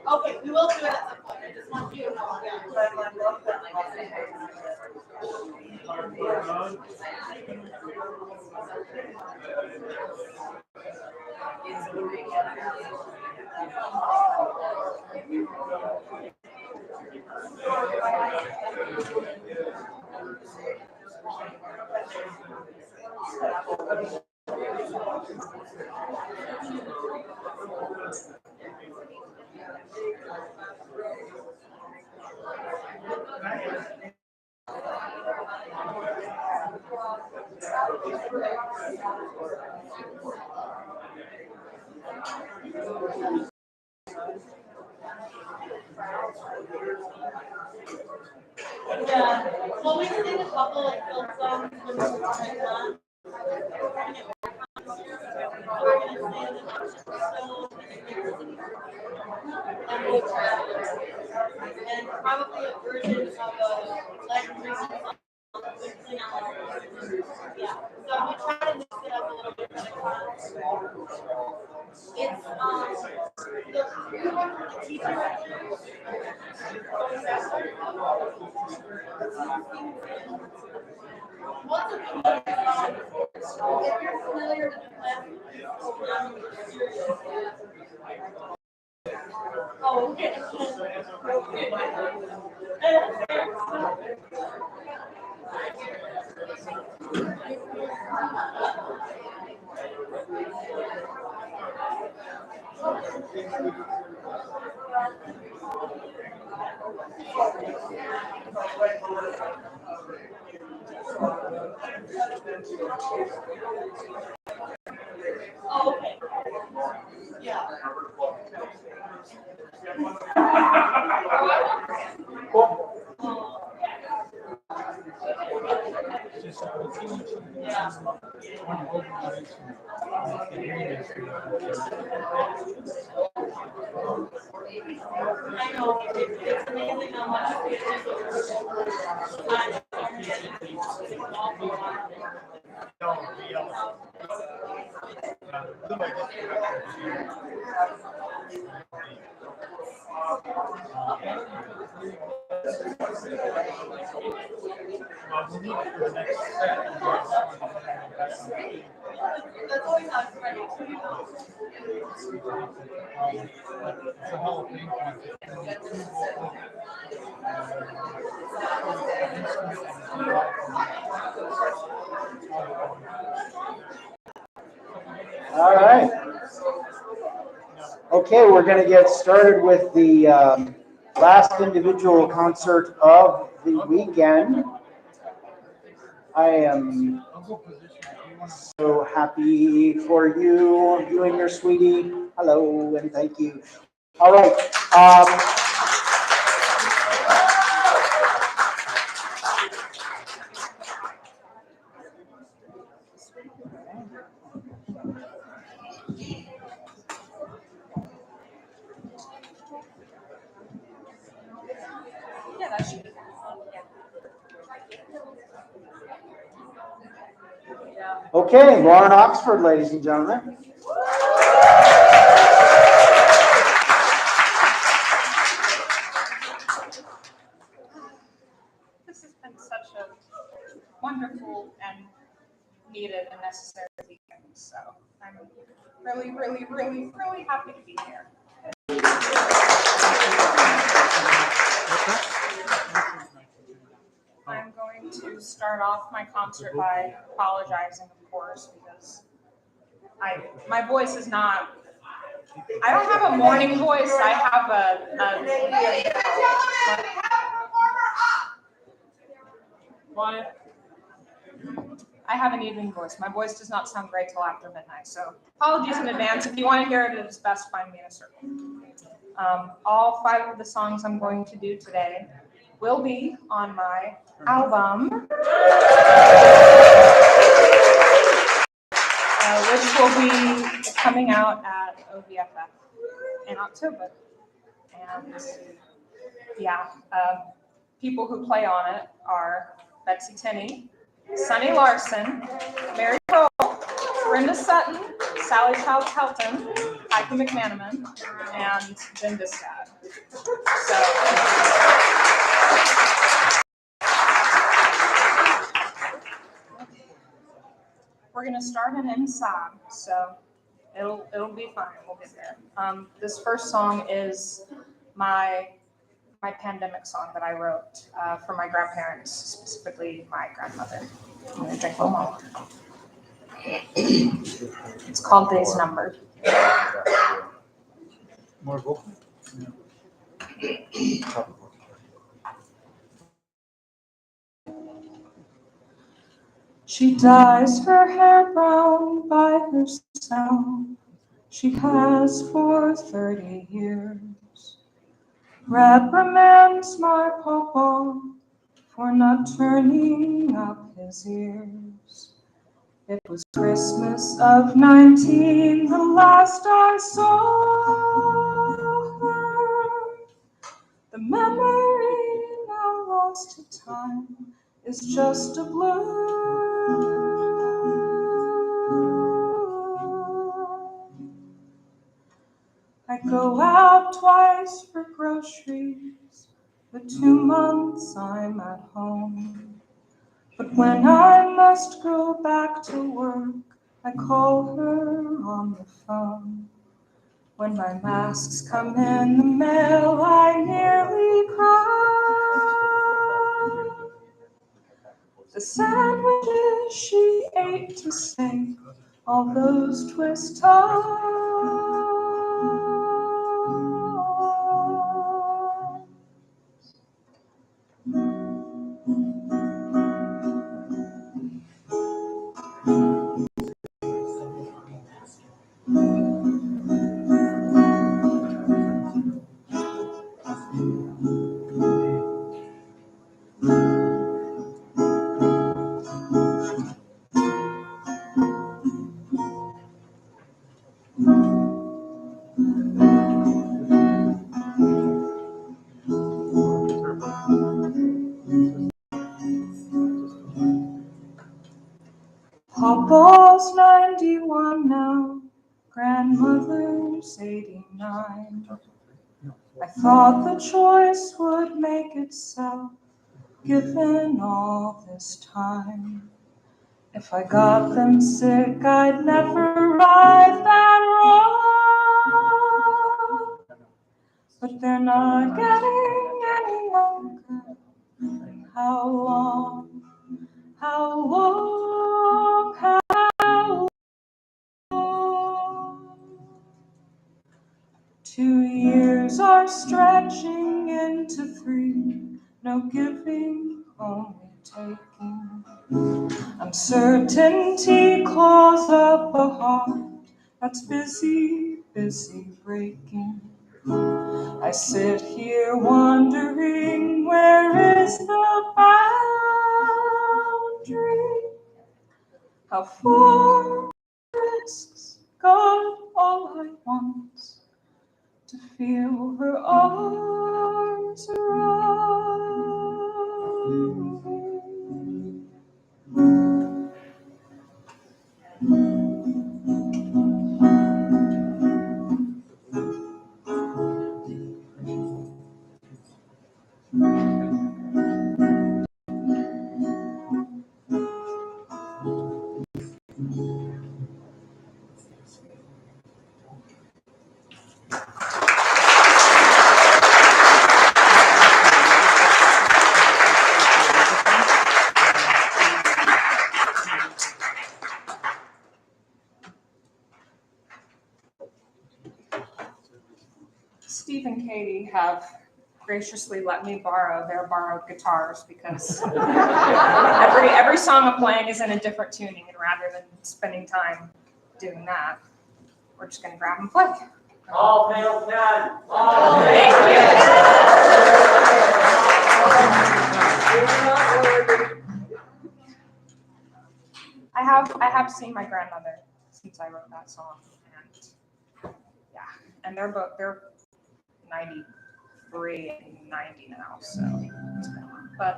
Okay, we will do it at some point. I just want you to know. Yeah, well, we sing a couple like folk songs when we're like that. And probably a version of a legendary song. Yeah, so we try to mix it up a little bit. It's the teacher. What's a if you're familiar with the class, oh, okay. Oh, okay. Yeah. I know it's amazing how much that's always how it's ready. All right. Okay, we're going to get started with the last individual concert of the weekend. I am so happy for you and your sweetie. Hello, and thank you. All right. Okay, Lauren Oxford, ladies and gentlemen. This has been such a wonderful and needed and necessary weekend, so I'm really, really, really, really happy to be here. I'm going to start off my concert by apologizing, of course, because my voice is not. I don't have a morning voice. I have I have an evening voice. My voice does not sound great till after midnight, so apologies in advance. If you want to hear it, it's best find me in a circle. All 5 of the songs I'm going to do today will be on my album, which will be coming out at OVFF in October. And yeah, people who play on it are Betsy Tinney, Sonny Larson, Mary Cole, Brenda Sutton, Sally Child Helton, Heike McManaman, and Jen Bistad. So, we're gonna start and end sad, so it'll be fine. We'll get there. This first song is my pandemic song that I wrote for my grandparents, specifically my grandmother. I'm gonna drink a little more. It's called Days Numbered. More vocal. She dyes her hair brown by herself. She has for 30 years. Reprimands my papa for not turning up his ears. It was Christmas of 19, the last I saw her. The memory now lost to time is just a blur. I go out twice for groceries, for 2 months I'm at home. But when I must go back to work, I call her on the phone. When my masks come in the mail, I nearly cry. The sandwiches she ate to save all those twist ties. Papa's 91 now, grandmother's 89. I thought the choice would make itself, given all this time. If I got them sick, I'd never ride that road. But they're not getting any younger. How long, how long, how long? 2 years are stretching into 3, no giving, only taking. Uncertainty claws up a heart that's busy, busy breaking. I sit here wondering, where is the boundary? How far risks God all I want to feel her arms around me. Steve and Katie have graciously let me borrow their borrowed guitars because every song I'm playing is in a different tuning, and rather than spending time doing that, we're just going to grab and play. All hail God. I have seen my grandmother since I wrote that song, and they're 93 and 90 now, so it's been a while. But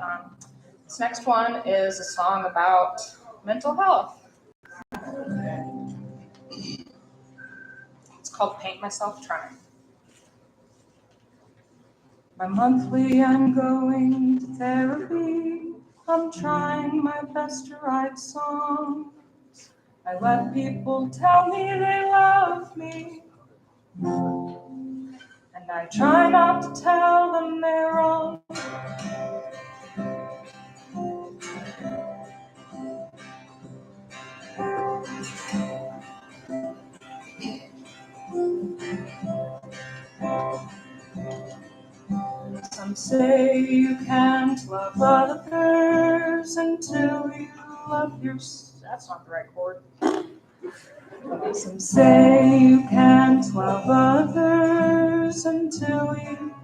this next one is a song about mental health. It's called Paint Myself Trying. Bi-monthly I'm going to therapy. I'm trying my best to write songs. I let people tell me they love me. And I try not to tell them they're wrong. Some say you can't love others until you love yourself. That's not the right chord. Some say you can't love others until you.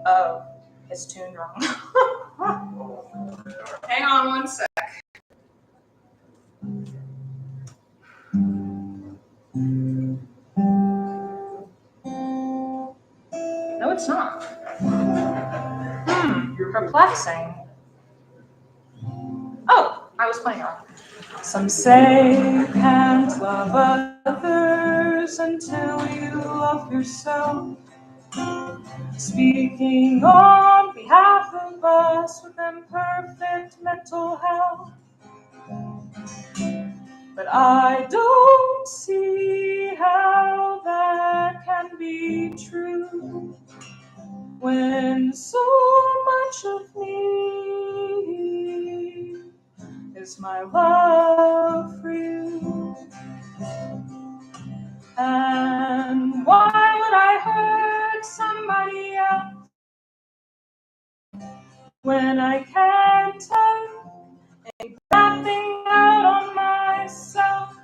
Oh, it's tuned wrong. Hang on one sec. No, it's not. Perplexing. Oh, I was playing wrong. Some say you can't love others until you love yourself. Speaking on behalf of us with imperfect mental health. But I don't see how that can be true when so much of me is my love for you. And why would I hurt somebody else when I can't take anything out on myself?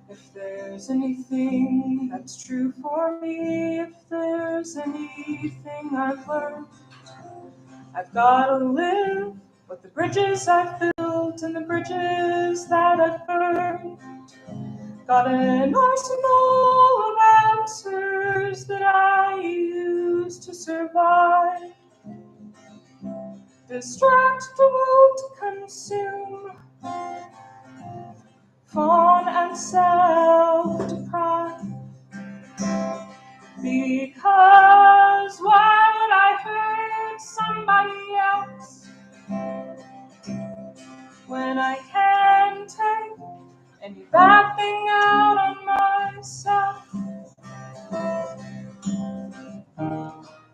If there's anything that's true for me, if there's anything I've learned, I've gotta live with the bridges I've built and the bridges that I've burned. Got an arsenal of answers that I use to survive. Distract, provoke, consume, fawn and self-deprive. Because why would I hurt somebody else when I can't take any bad thing out on myself?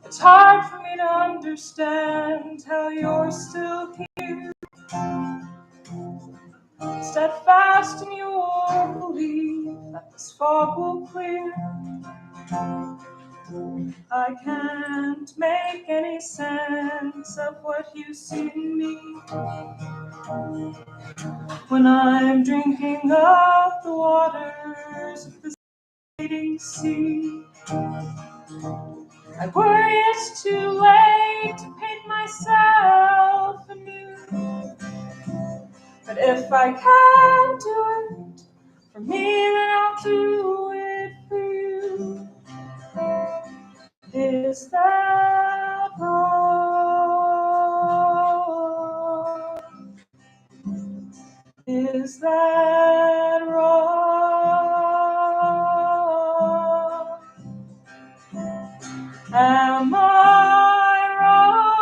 It's hard for me to understand how you're still here, steadfast in your belief that this fog will clear. I can't make any sense of what you see in me when I'm drinking up the waters of this fading sea. I worry it's too late to paint myself anew. But if I can't do it for me, then I'll do it for you. Is that wrong? Is that wrong? Am I wrong?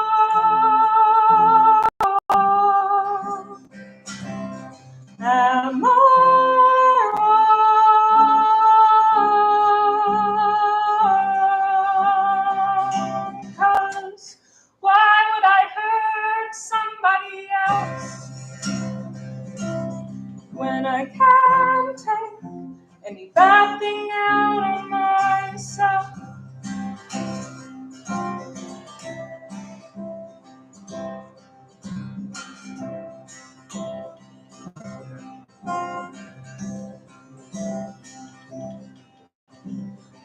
Am I wrong? 'Cause why would I hurt somebody else when I can't take any bad thing out on myself?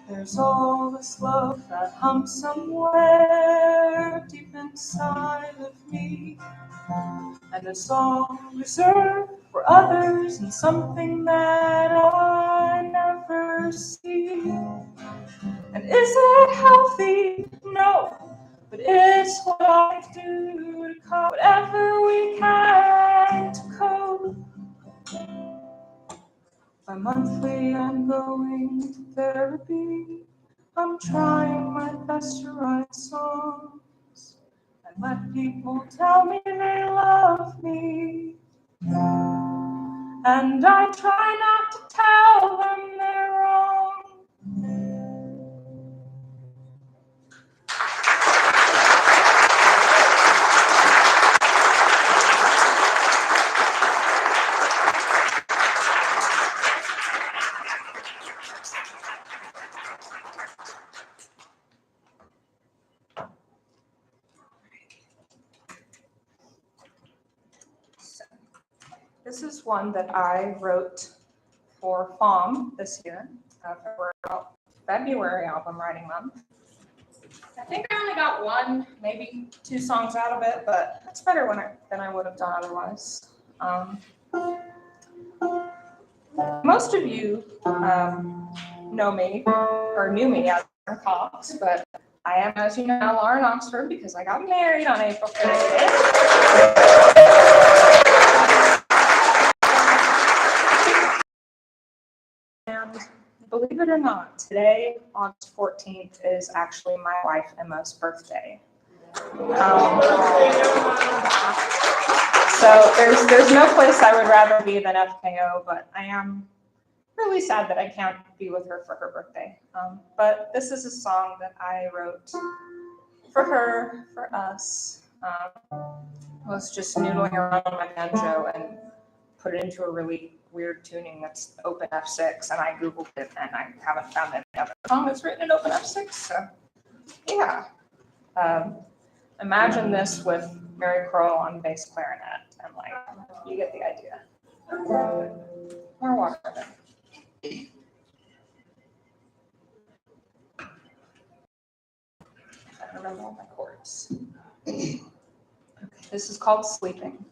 There's all this love that humps somewhere deep inside of me, and it's all reserved for others and something that I never see. And is it healthy? No, but it's what I do to cope whatever we can to cope. Bi-monthly I'm going to therapy. I'm trying my best to write songs and let people tell me they love me. And I try not to tell them they're wrong. This is one that I wrote for FOM this year, February album writing month. I think I only got one, maybe 2 songs out of it, but it's better than I would have done otherwise. Most of you know me, or knew me as Lauren Cox, but I am, as you know, Lauren Oxford because I got married on April 30th. And believe it or not, today, August 14th, is actually my wife Emma's birthday. So there's no place I would rather be than FKO, but I am really sad that I can't be with her for her birthday. But this is a song that I wrote for her, for us. I was just noodling around on my banjo and put it into a really weird tuning that's open F6, and I Googled it, and I haven't found any other song that's written in open F6, so yeah. Imagine this with Mary Crowell on bass clarinet, and like, you get the idea. More water then. I don't remember all my chords. Okay, this is called Sleeping.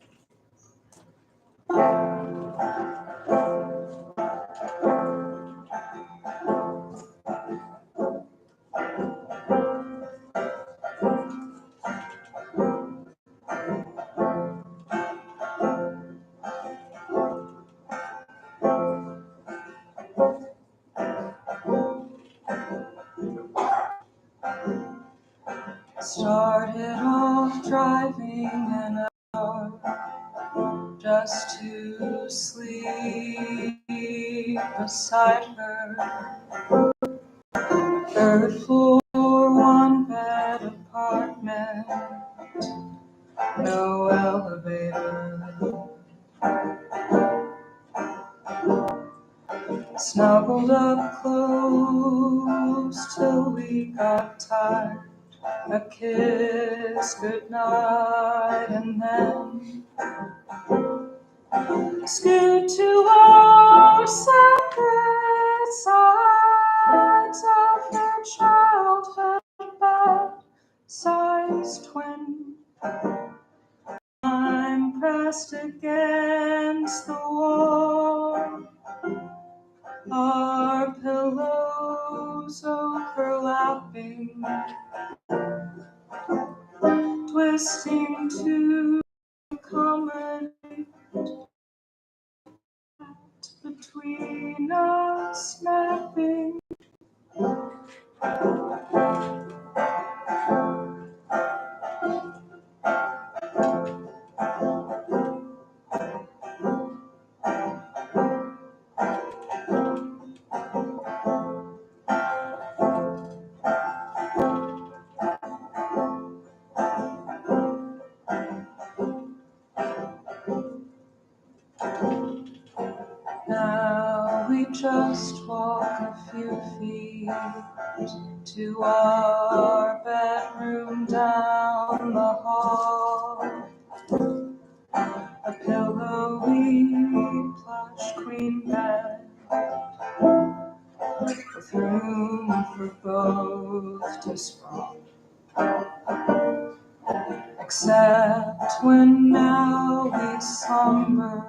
Started off driving an hour just to sleep beside her. 3rd floor, 1-bed apartment, no elevator. Snuggled up close till we got tired. A kiss goodnight, and then scoot to our separate sides of her childhood bed, size twin. I'm pressed against the wall, our pillows overlapping, twisting to accommodate between us napping. Now we just walk a few feet to our bedroom down the hall. A pillowy plush queen bed with room for both to sprawl. Except when now we slumber,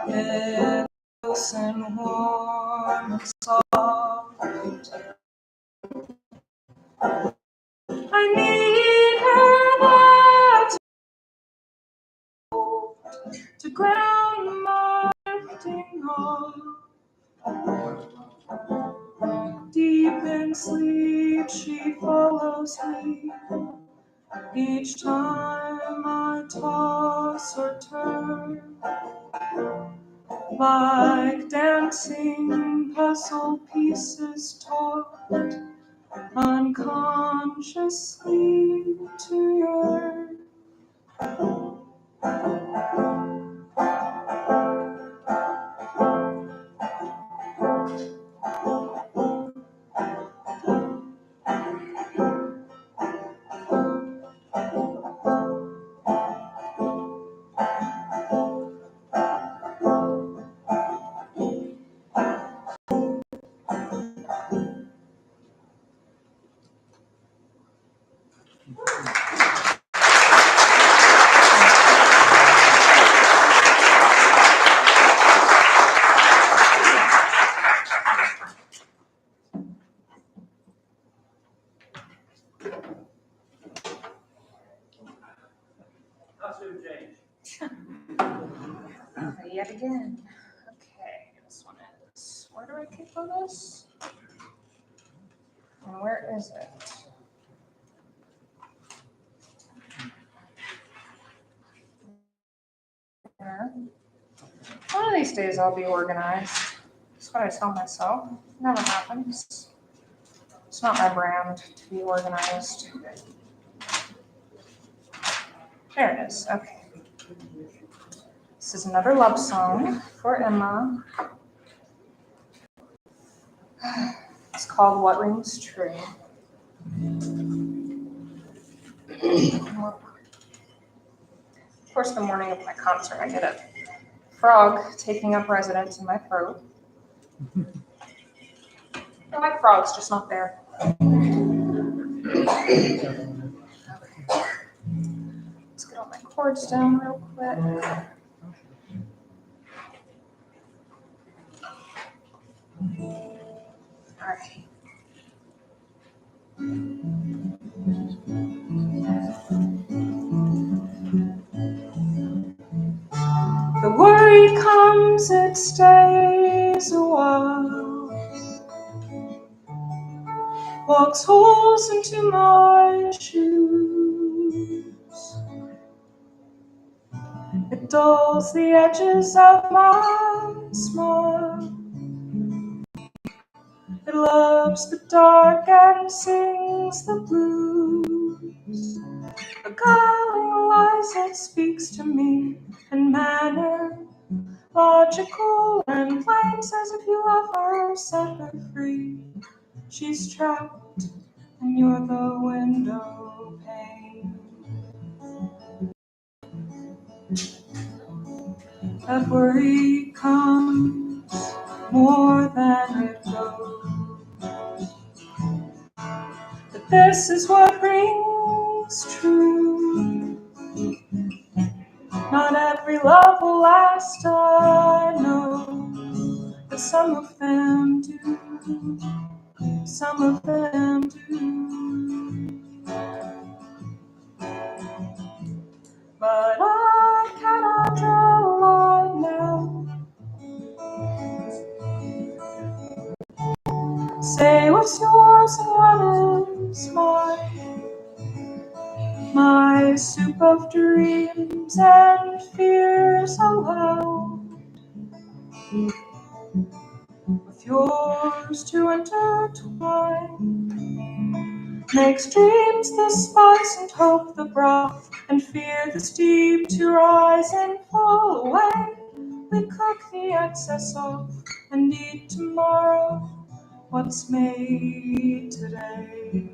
it's close and warm and soft. I need her there to ground my drifting off. Deep in sleep, she follows me. Each time I toss or turn, like dancing puzzle pieces taught unconsciously to yearn. Costume change. Yet again. Okay, this one is. Where do I keep all this? And where is it? There. One of these days I'll be organized. That's what I tell myself. Never happens. It's not my brand to be organized. There it is. Okay. This is another love song for Emma. It's called What Rings True. Of course, the morning of my concert, I get a frog taking up residence in my throat. I like frogs, just not there. Okay. Let's get all my chords down real quick. All right. The worry comes, it stays a while, walks holes into my shoes. It dulls the edges of my smile. It loves the dark and sings the blues. Beguiling lies, it speaks to me in manner logical and plain, says if you love her, set her free. She's trapped and you're the window pane. That worry comes more than it goes. But this is what rings true. Not every love will last, I know, but some of them do. Some of them do. But I cannot draw a line now. Say what's yours and what is mine. My soup of dreams and fears aloud, with yours to intertwine, makes dreams the spice and hope the broth, and fear the steep to rise and fall away. We cook the excess off and eat tomorrow what's made today.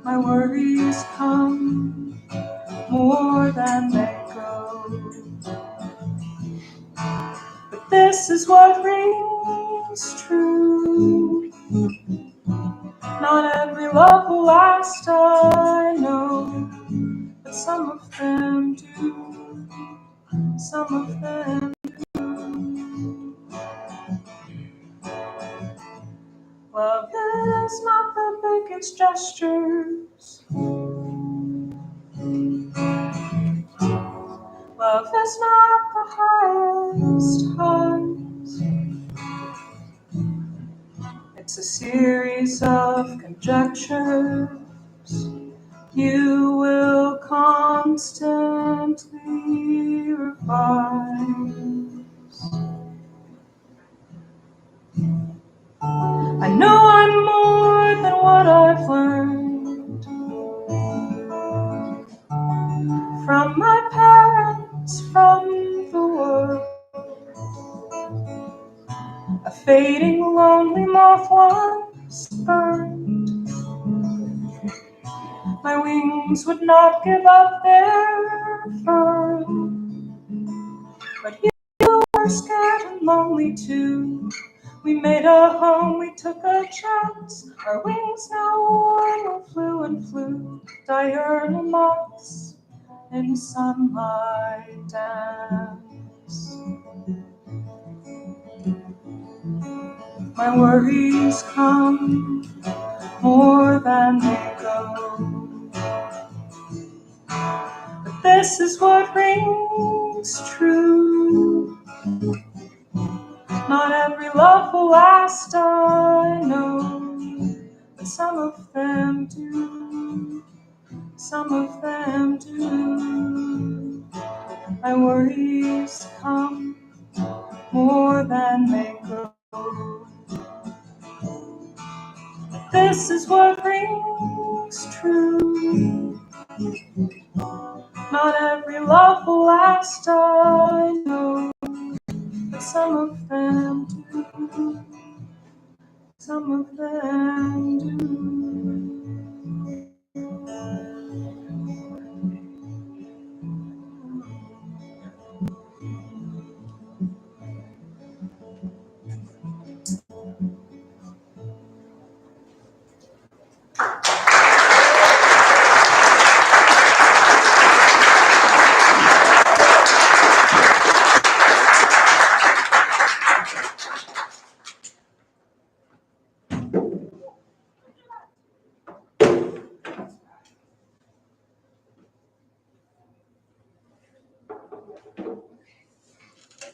My worries come more than they go, but this is what rings true. Not every love will last, I know, but some of them do. Some of them do. Love is not the biggest gestures. Love is not the highest height. It's a series of conjectures you will constantly revise. I know I'm more than what I've learned from my parents, from the world. A fading, lonely moth once burned. My wings would not give up their firm. But you were scared and lonely too. We made a home, we took a chance. Our wings now warm, we flew and flew. Diurnal moths in sunlight dance. My worries come more than they go. But this is what rings true. Not every love will last, I know. But some of them do. Some of them do. My worries come more than they go. This is what rings true. Not every love will last, I know. But some of them do. Some of them do.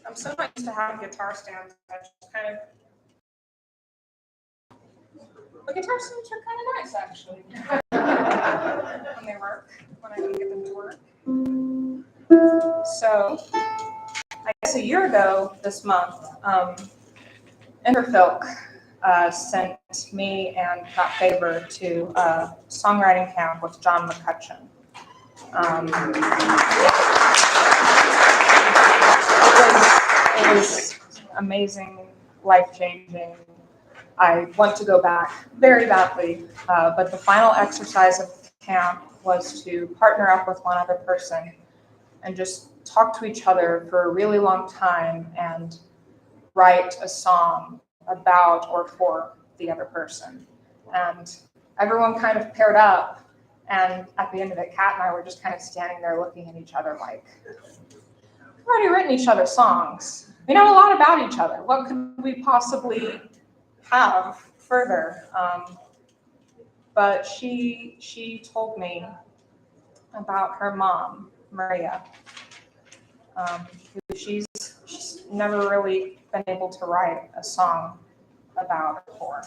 I'm so not used to having guitar stands. I just kind of. The guitar stands are kind of nice, actually. When they work, when I can get them to work. So, I guess a year ago this month, FilK sent me and Pat Faber to a songwriting camp with John McCutcheon. It was amazing, life-changing. I want to go back very badly, but the final exercise of the camp was to partner up with one other person and just talk to each other for a really long time and write a song about or for the other person. And everyone kind of paired up, and at the end of it, Kat and I were just kind of standing there looking at each other like, we've already written each other's songs. We know a lot about each other. What could we possibly have further? But she told me about her mom, Maria, who she's never really been able to write a song about or for.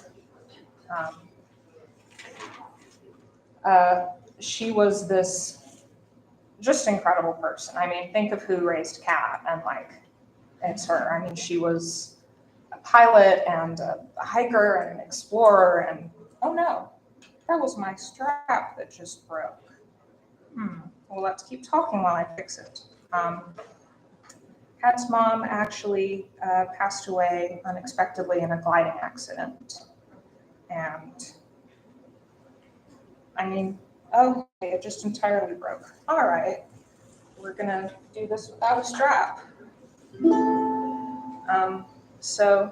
She was this just incredible person. I mean, think of who raised Kat, and like, it's her. I mean, she was a pilot and a hiker and an explorer, and oh no, that was my strap that just broke. Well, let's keep talking while I fix it. Kat's mom actually passed away unexpectedly in a gliding accident. And I mean, okay, it just entirely broke. All right, we're gonna do this without a strap. So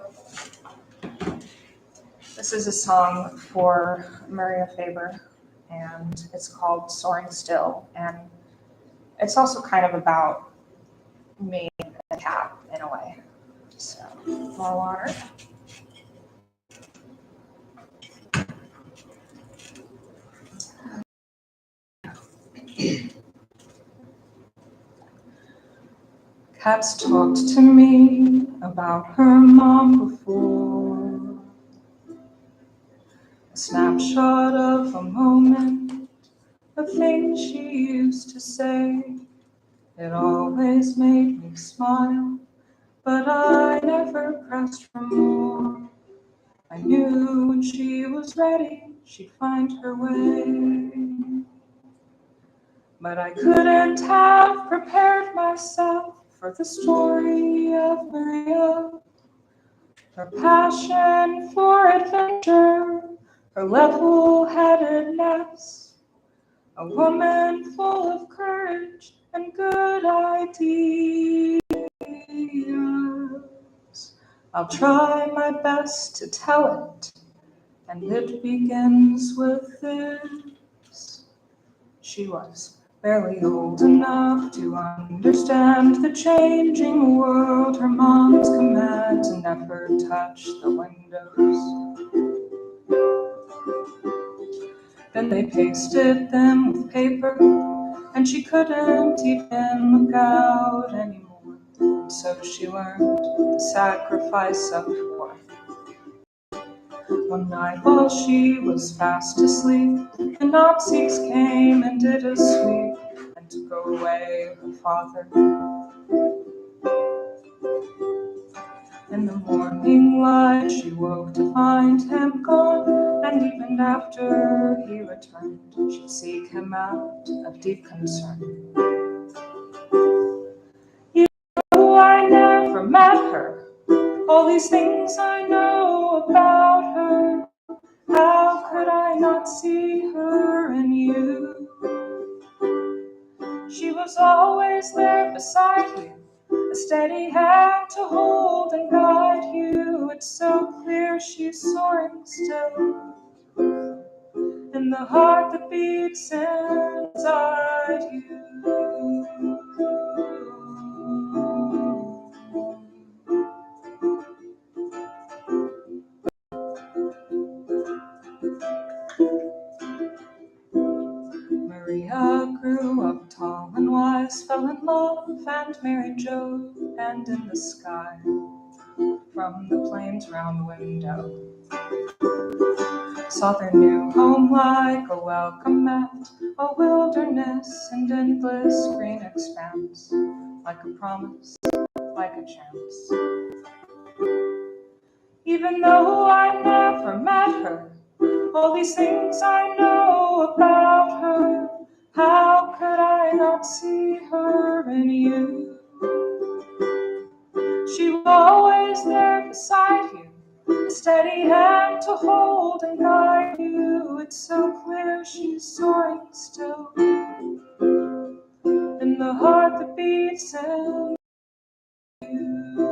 this is a song for Maria Faber, and it's called Soaring Still. And it's also kind of about me and Kat in a way. So, more water. Kat's talked to me about her mom before. A snapshot of a moment, a thing she used to say. It always made me smile, but I never pressed for more. I knew when she was ready, she'd find her way. But I couldn't have prepared myself for the story of Maria. Her passion for adventure, her level-headedness, a woman full of courage and good ideas. I'll try my best to tell it, and it begins with this. She was barely old enough to understand the changing world. Her mom's commands never touched the windows. Then they pasted them with paper, and she couldn't even look out anymore. And so she learned the sacrifice of war. One night while she was fast asleep, the Nazis came and did a sweep and took away her father. In the morning light, she woke to find him gone, and even after he returned, she'd seek him out of deep concern. You know, I never met her. All these things I know about her. How could I not see her in you? She was always there beside you, a steady hand to hold and guide you. It's so clear she's soaring still in the heart that beats inside you. Maria grew up tall and wise, fell in love and married Joe, and in the sky, from the plains round the window, saw their new home like a welcome mat, a wilderness and endless green expanse, like a promise, like a chance. Even though I never met her, all these things I know about her. How could I not see her in you? She was always there beside you, a steady hand to hold and guide you. It's so clear she's soaring still in the heart that beats in you.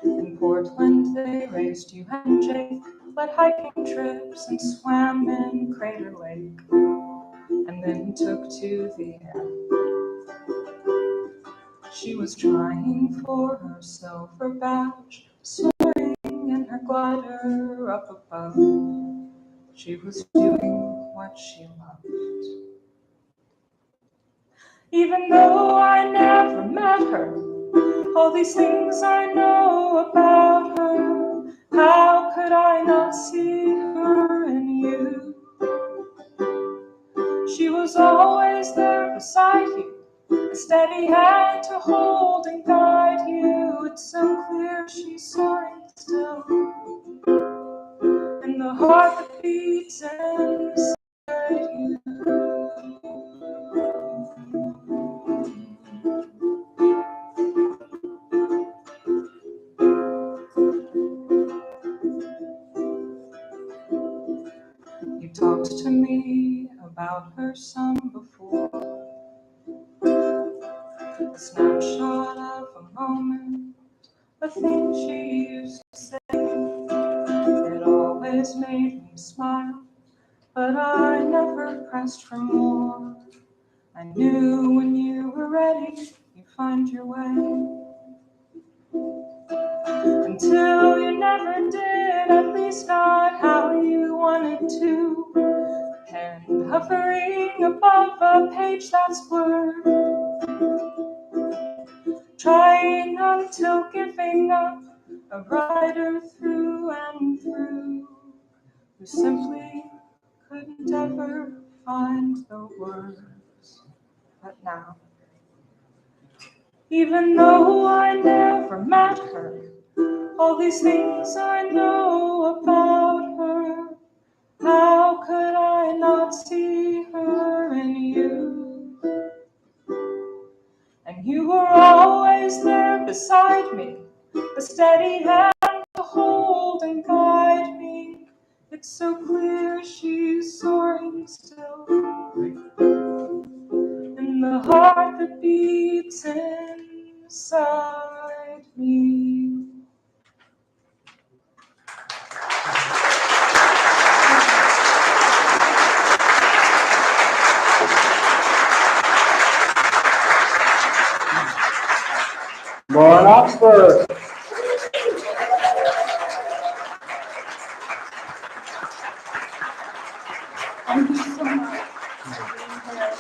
In Portland, they raised you and Jake, led hiking trips and swam in Crater Lake, and then took to the air. She was trying for her silver badge, soaring in her glider up above. She was doing what she loved. Even though I never met her, all these things I know about her. How could I not see her in you? She was always there beside you, a steady hand to hold and guide you. It's so clear she's soaring still in the heart that beats inside you. You talked to me about her son before, a snapshot of a moment, a thing she used to say. It always made me smile, but I never pressed for more. I knew when you were ready, you'd find your way. Until never did, at least not how you wanted to. Pen hovering above a page that's blurred, trying until giving up, a writer through and through, who simply couldn't ever find the words. But now, even though I never met her, all these things I know about her, how could I not see her in you? And you were always there beside me, a steady hand to hold and guide me. It's so clear she's soaring still, in the heart that beats inside me. Lauren Oxford. Thank you so much for being here.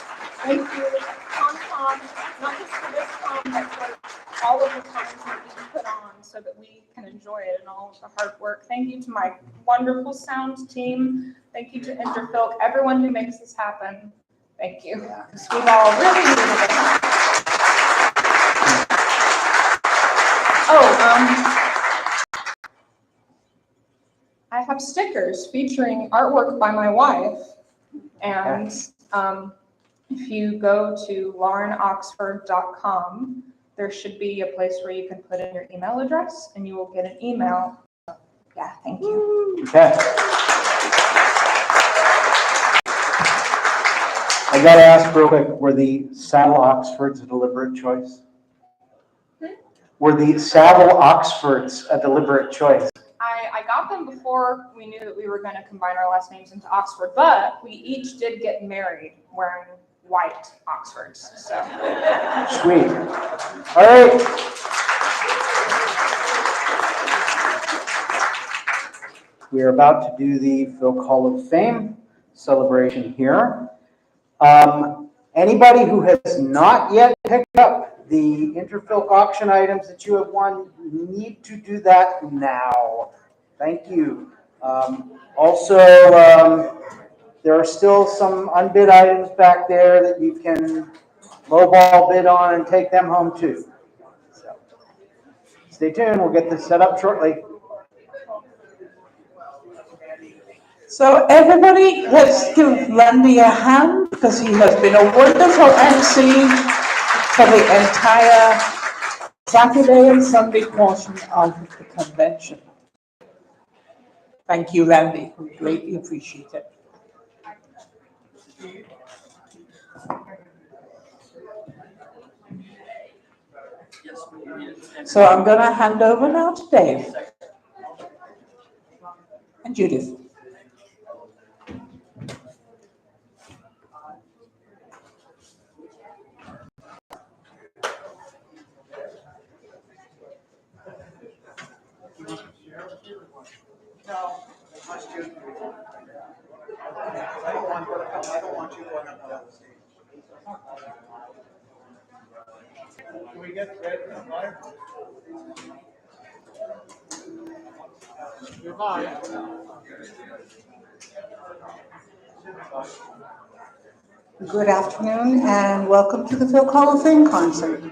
Thank you, FilKON, not just for this con, but for all of the cons that you put on so that we can enjoy it and all of the hard work. Thank you to my wonderful sound team. Thank you to Interfilk, everyone who makes this happen. Thank you, because we've all really needed it. Oh, I have stickers featuring artwork by my wife, and if you go to laurenoxford.com, there should be a place where you can put in your email address, and you will get an email. Yeah, thank you. Okay. I gotta ask real quick, were the saddle Oxfords a deliberate choice? Were the saddle Oxfords a deliberate choice? I got them before we knew that we were going to combine our last names into Oxford, but we each did get married wearing white Oxfords. So Sweet. All right. We are about to do the Philk Hall of Fame celebration here. Anybody who has not yet picked up the Interfilk auction items that you have won, you need to do that now. Thank you. Also, there are still some unbid items back there that you can lowball bid on and take them home too. So, stay tuned, we'll get this set up shortly. So everybody, let's give Landy a hand because he has been a wonderful MC for the entire Saturday and Sunday portion of the convention. Thank you, Landy. We greatly appreciate it. So I'm going to hand over now to Dave and Judith. No, unless you. I don't want you going up on the stage. Can we get ready for the flyer? You're live. Good afternoon and welcome to the Philk Hall of Fame concert.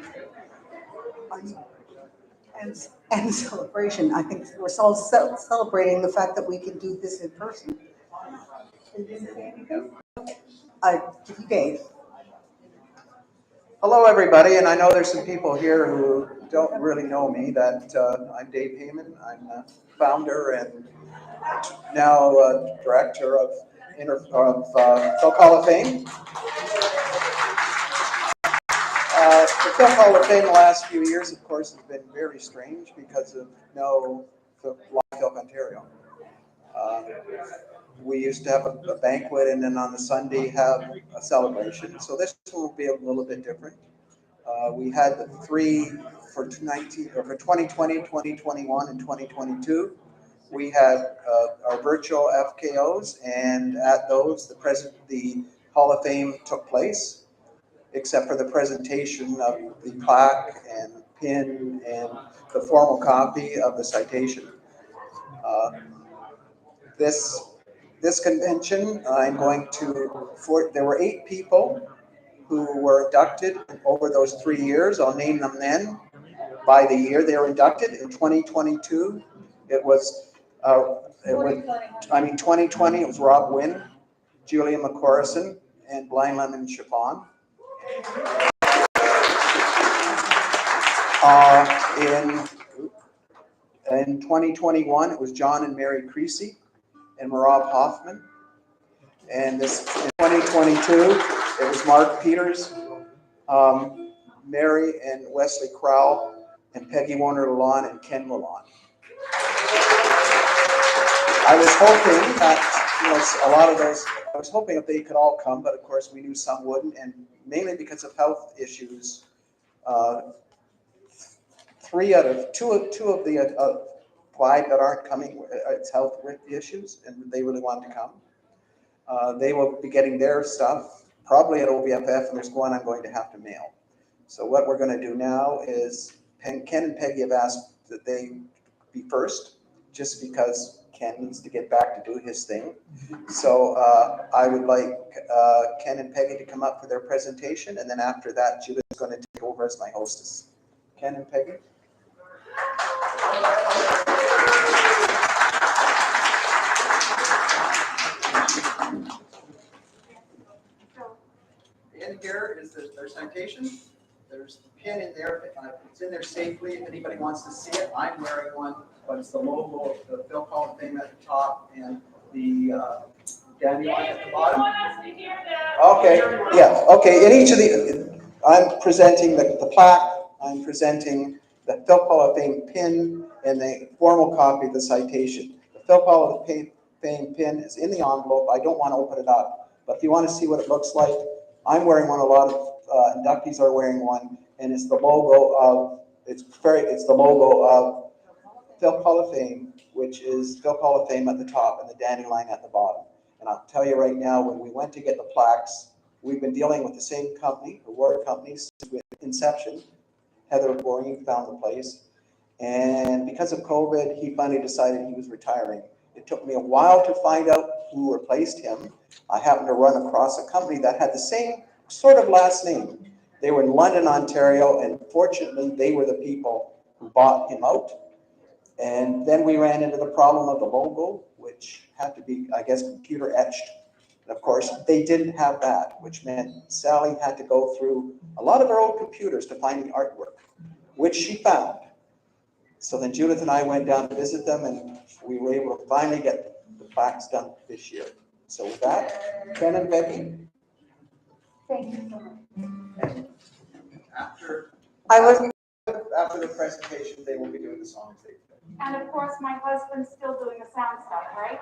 And celebration. I think we're all celebrating the fact that we can do this in person. Dave. Hello, everybody, and I know there's some people here who don't really know me. That I'm Dave Heyman. I'm the founder and now director of Philk Hall of Fame. The Philk Hall of Fame the last few years, of course, has been very strange because of no FilKOntario. We used to have a banquet and then on the Sunday have a celebration. So this will be a little bit different. We had the three for 2020, 2021, and 2022. We had our virtual FKOs, and at those, the Hall of Fame took place, except for the presentation of the plaque and pin and the formal copy of the citation. This convention, there were 8 people who were inducted over those 3 years. I'll name them then by the year they were inducted. In 2022, it was 2020, it was Rob Wynn, Julia McCorrison, and Blind Lemon Chiffon. In 2021, it was John and Mary Creasy and Marab Hoffman. And in 2022, it was Mark Peters, Mary and Wesley Crowell, and Peggy Warner-Lalonde and Ken Lalonde. I was hoping that, a lot of those, I was hoping that they could all come, but of course we knew some wouldn't, and mainly because of health issues. 2 of the 5 that aren't coming, it's health issues, and they really want to come. They will be getting their stuff probably at OVFF, and there's one I'm going to have to mail. So what we're going to do now is, Ken and Peggy have asked that they be first, just because Ken needs to get back to do his thing. So I would like Ken and Peggy to come up for their presentation, and then after that, Judith is going to take over as my hostess. Ken and Peggy. In here is their citation. There's the pin in there. It's in there safely. If anybody wants to see it, I'm wearing one, but it's the logo of the Phil Hall of Fame at the top and the dandelion at the bottom. Okay. Yeah. Okay. In each of the, I'm presenting the plaque. I'm presenting the Phil Hall of Fame pin and the formal copy of the citation. The Phil Hall of Fame pin is in the envelope. I don't want to open it up, but if you want to see what it looks like, I'm wearing one. A lot of inductees are wearing one, and it's the logo of the logo of Phil Hall of Fame, which is Phil Hall of Fame at the top and the dandelion at the bottom. And I'll tell you right now, when we went to get the plaques, we've been dealing with the same company, award companies, with inception. Heather Boring found the place, and because of COVID, he finally decided he was retiring. It took me a while to find out who replaced him. I happened to run across a company that had the same sort of last name. They were in London, Ontario, and fortunately, they were the people who bought him out. And then we ran into the problem of the logo, which had to be, I guess, computer etched. And of course, they didn't have that, which meant Sally had to go through a lot of her old computers to find the artwork, which she found. So then Judith and I went down to visit them, and we were able to finally get the plaques done this year. So with that, Ken and Becky. Thank you so much. After the presentation, they will be doing the songs. And of course, my husband's still doing the sound stuff, right?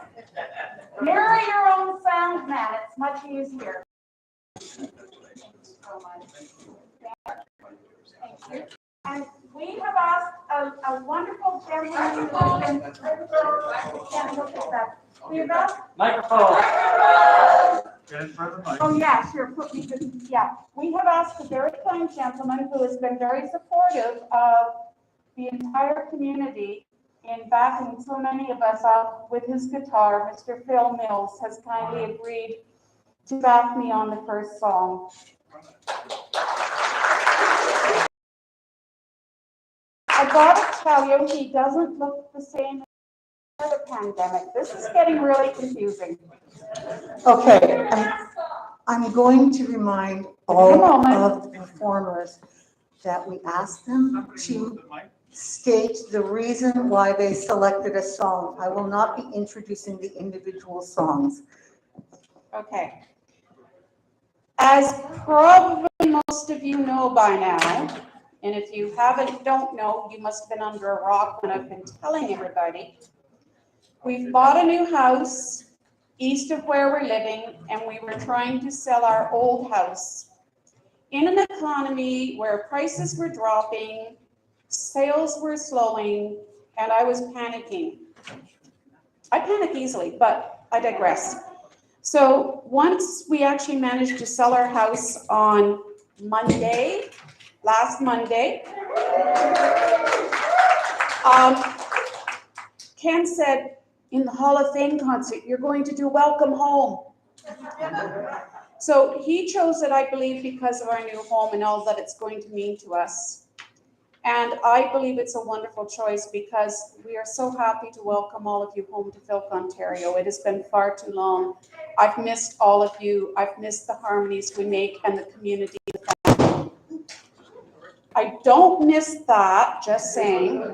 Mirror your own sound, man. It's much easier. Thank you. And we have asked a wonderful gentleman who's been, can't look at that. We have asked. Microphone. Oh, yeah, sure. Put me to, yeah. We have asked a very kind gentleman who has been very supportive of the entire community in backing so many of us up with his guitar. Mr. Phil Mills has kindly agreed to back me on the first song. I gotta tell you, he doesn't look the same as the pandemic. This is getting really confusing. Okay, I'm going to remind all of the performers that we asked them to state the reason why they selected a song. I will not be introducing the individual songs. Okay. As probably most of you know by now, and if you don't know, you must have been under a rock when I've been telling everybody, we've bought a new house east of where we're living, and we were trying to sell our old house. in an economy where prices were dropping, sales were slowing, and I was panicking. I panic easily, but I digress. So once we actually managed to sell our house on Monday, last Monday, Ken said, in the Hall of Fame concert, you're going to do Welcome Home. So he chose it, I believe, because of our new home and all that it's going to mean to us. And I believe it's a wonderful choice because we are so happy to welcome all of you home to FilKOntario. It has been far too long. I've missed all of you. I've missed the harmonies we make and the community. I don't miss that, just saying.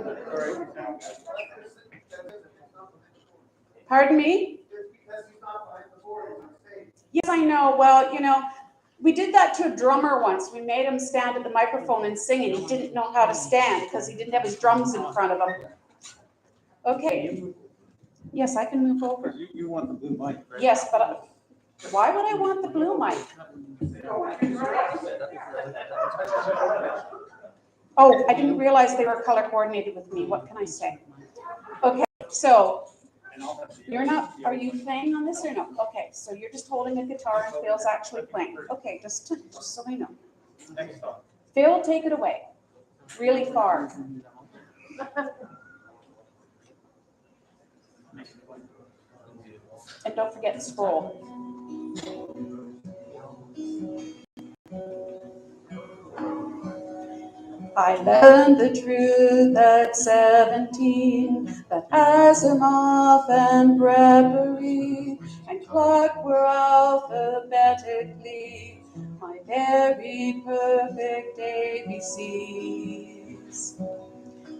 Pardon me? Yes, I know. Well, we did that to a drummer once. We made him stand at the microphone and sing, and he didn't know how to stand because he didn't have his drums in front of him. Okay. Yes, I can move over. You want the blue mic, right? Yes, but why would I want the blue mic? Oh, I didn't realize they were color coordinated with me. What can I say? Okay, so are you playing on this or no? Okay, so you're just holding a guitar and Phil's actually playing. Okay, just so I know. Phil, take it away. Really far. And don't forget to scroll. I learned the truth at 17, that Asimov and Bradbury and Clark were alphabetically my very perfect ABCs.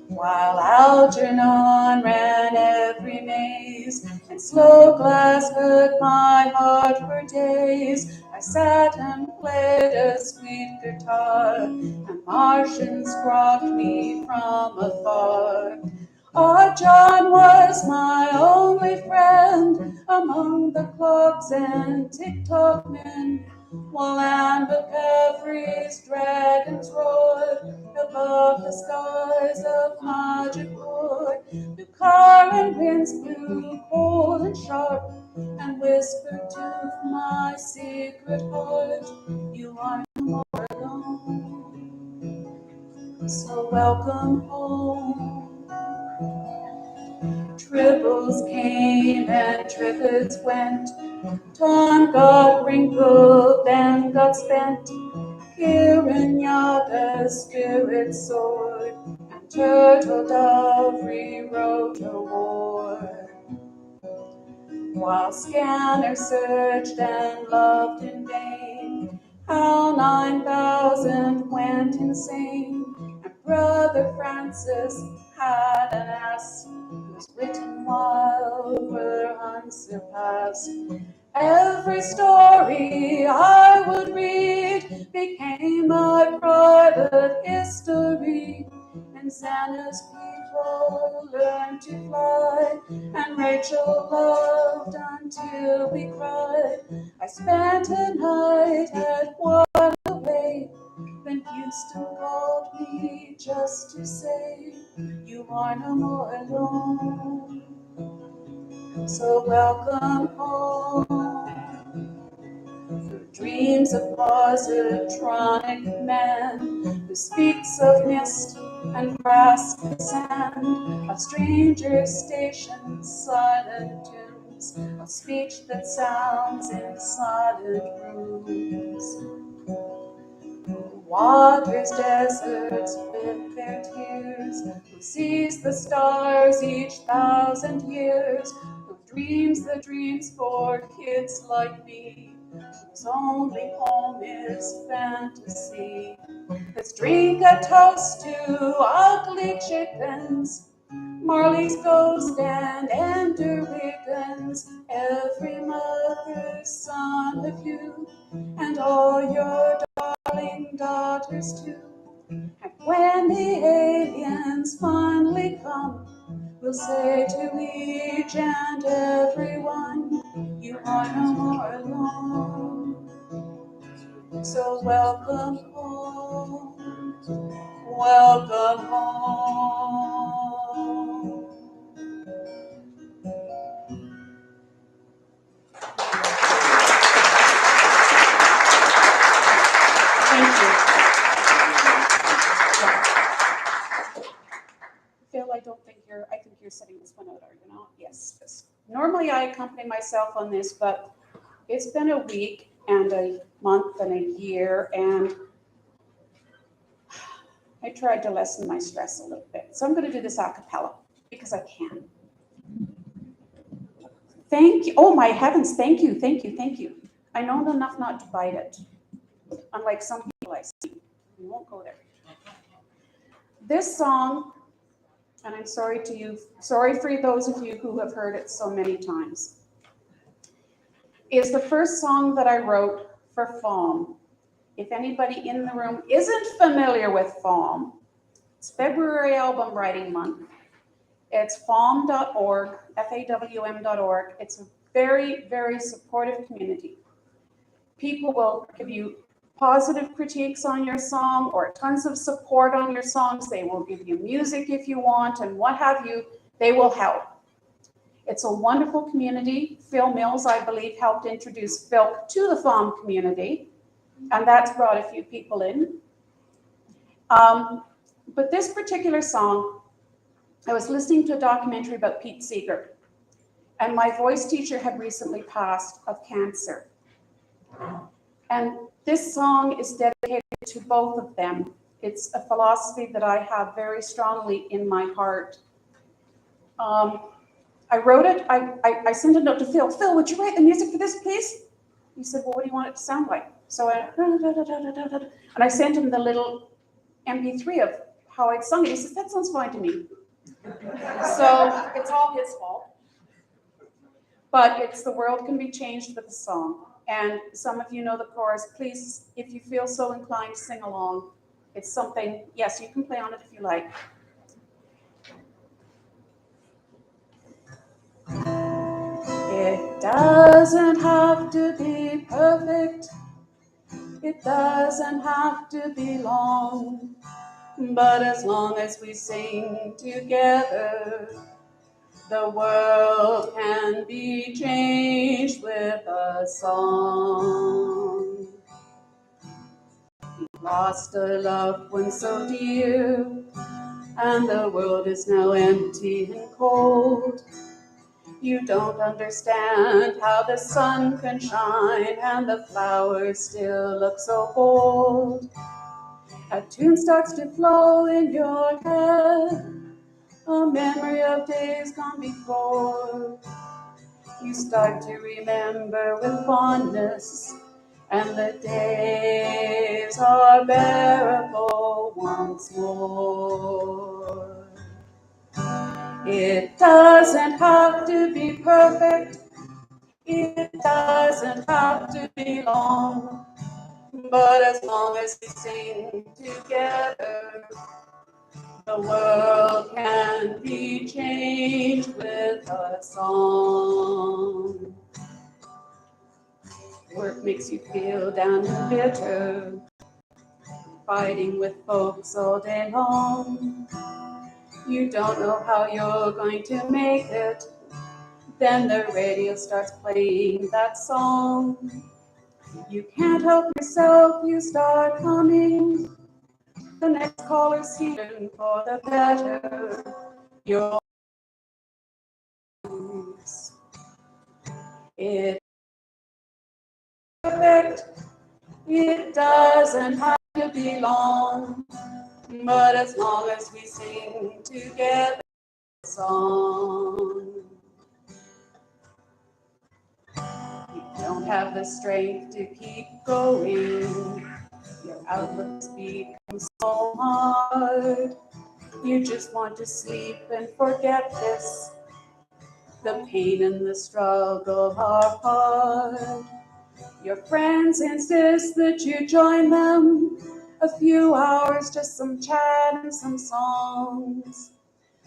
While Algernon ran every maze, and slow glass hurt my heart for days, I sat and played a sweet guitar, and Martians rocked me from afar. Oh, John was my only friend among the clocks and tick-tock men, while Anne McCaffrey's dragons roared above the skies of Magicor. The car and winds blew cold and sharp and whispered to my secret heart, you are no more alone, so welcome home. Triples came and triplets went, Tom got wrinkled and got spent, Kirinya's spirit soared, and Turtle Dove rewrote a war. While Scanner searched and loved in vain, HAL 9000 went insane, and Brother Francis had an ass whose written wild were unsurpassed. Every story I would read became my private history, and Xana's people learned to fly, and Rachel loved until we cried. I spent a night at Waterway, then Houston called me just to say, you are no more alone, so welcome home. Dreams of positronic man who speaks of mist and grass and sand, of stranger stations, silent tunes, of speech that sounds in silent rooms. Who waters deserts with their tears, who sees the stars each 1,000 years, who dreams the dreams for kids like me, whose only home is fantasy. Let's drink a toast to ugly chickens, Marley's ghost and Ender Wiggins, every mother's son of you, and all your darling daughters too. And when the aliens finally come, we'll say to each and every one, you are no more alone. So welcome home, welcome home. Thank you. Phil, I think you're setting this one out, are you not? Yes. Normally I accompany myself on this, but it's been a week and a month and a year, and I tried to lessen my stress a little bit. So I'm going to do this a cappella because I can. Thank you. Oh my heavens, thank you, thank you, thank you. I know enough not to bite it, unlike some people I see. We won't go there. This song, and I'm sorry for those of you who have heard it so many times, is the first song that I wrote for FALM. If anybody in the room isn't familiar with FALM, it's February Album Writing Month. It's FAWM.org, FAWM.org. It's a very, very supportive community. People will give you positive critiques on your song or tons of support on your songs. They will give you music if you want and what have you. They will help. It's a wonderful community. Phil Mills, I believe, helped introduce FilK to the FALM community, and that's brought a few people in. But this particular song, I was listening to a documentary about Pete Seeger, and my voice teacher had recently passed of cancer. And this song is dedicated to both of them. It's a philosophy that I have very strongly in my heart. I wrote it, I sent a note to Phil. Phil, would you write the music for this, please? He said, well, what do you want it to sound like? So and I sent him the little MP3 of how I'd sung it. He says, that sounds fine to me. So it's all his fault. But it's The World Can Be Changed with a Song. And some of you know the chorus. Please, if you feel so inclined, sing along. It's something, yes, you can play on it if you like. It doesn't have to be perfect. It doesn't have to be long. But as long as we sing together, the world can be changed with a song. We lost a loved one so dear, and the world is now empty and cold. You don't understand how the sun can shine and the flowers still look so bold. A tune starts to flow in your head, a memory of days gone before. You start to remember with fondness, and the days are bearable once more. It doesn't have to be perfect, it doesn't have to be long, but as long as we sing together, the world can be changed with a song. Work makes you feel down and bitter, fighting with folks all day long. You don't know how you're going to make it. Then the radio starts playing that song. You can't help yourself, you start humming. The next caller's here for the better. Your it's perfect. It doesn't have to be long, but as long as we sing together a song. You don't have the strength to keep going. Your outlook's become so hard. You just want to sleep and forget this. The pain and the struggle are hard. Your friends insist that you join them. A few hours, just some chat and some songs.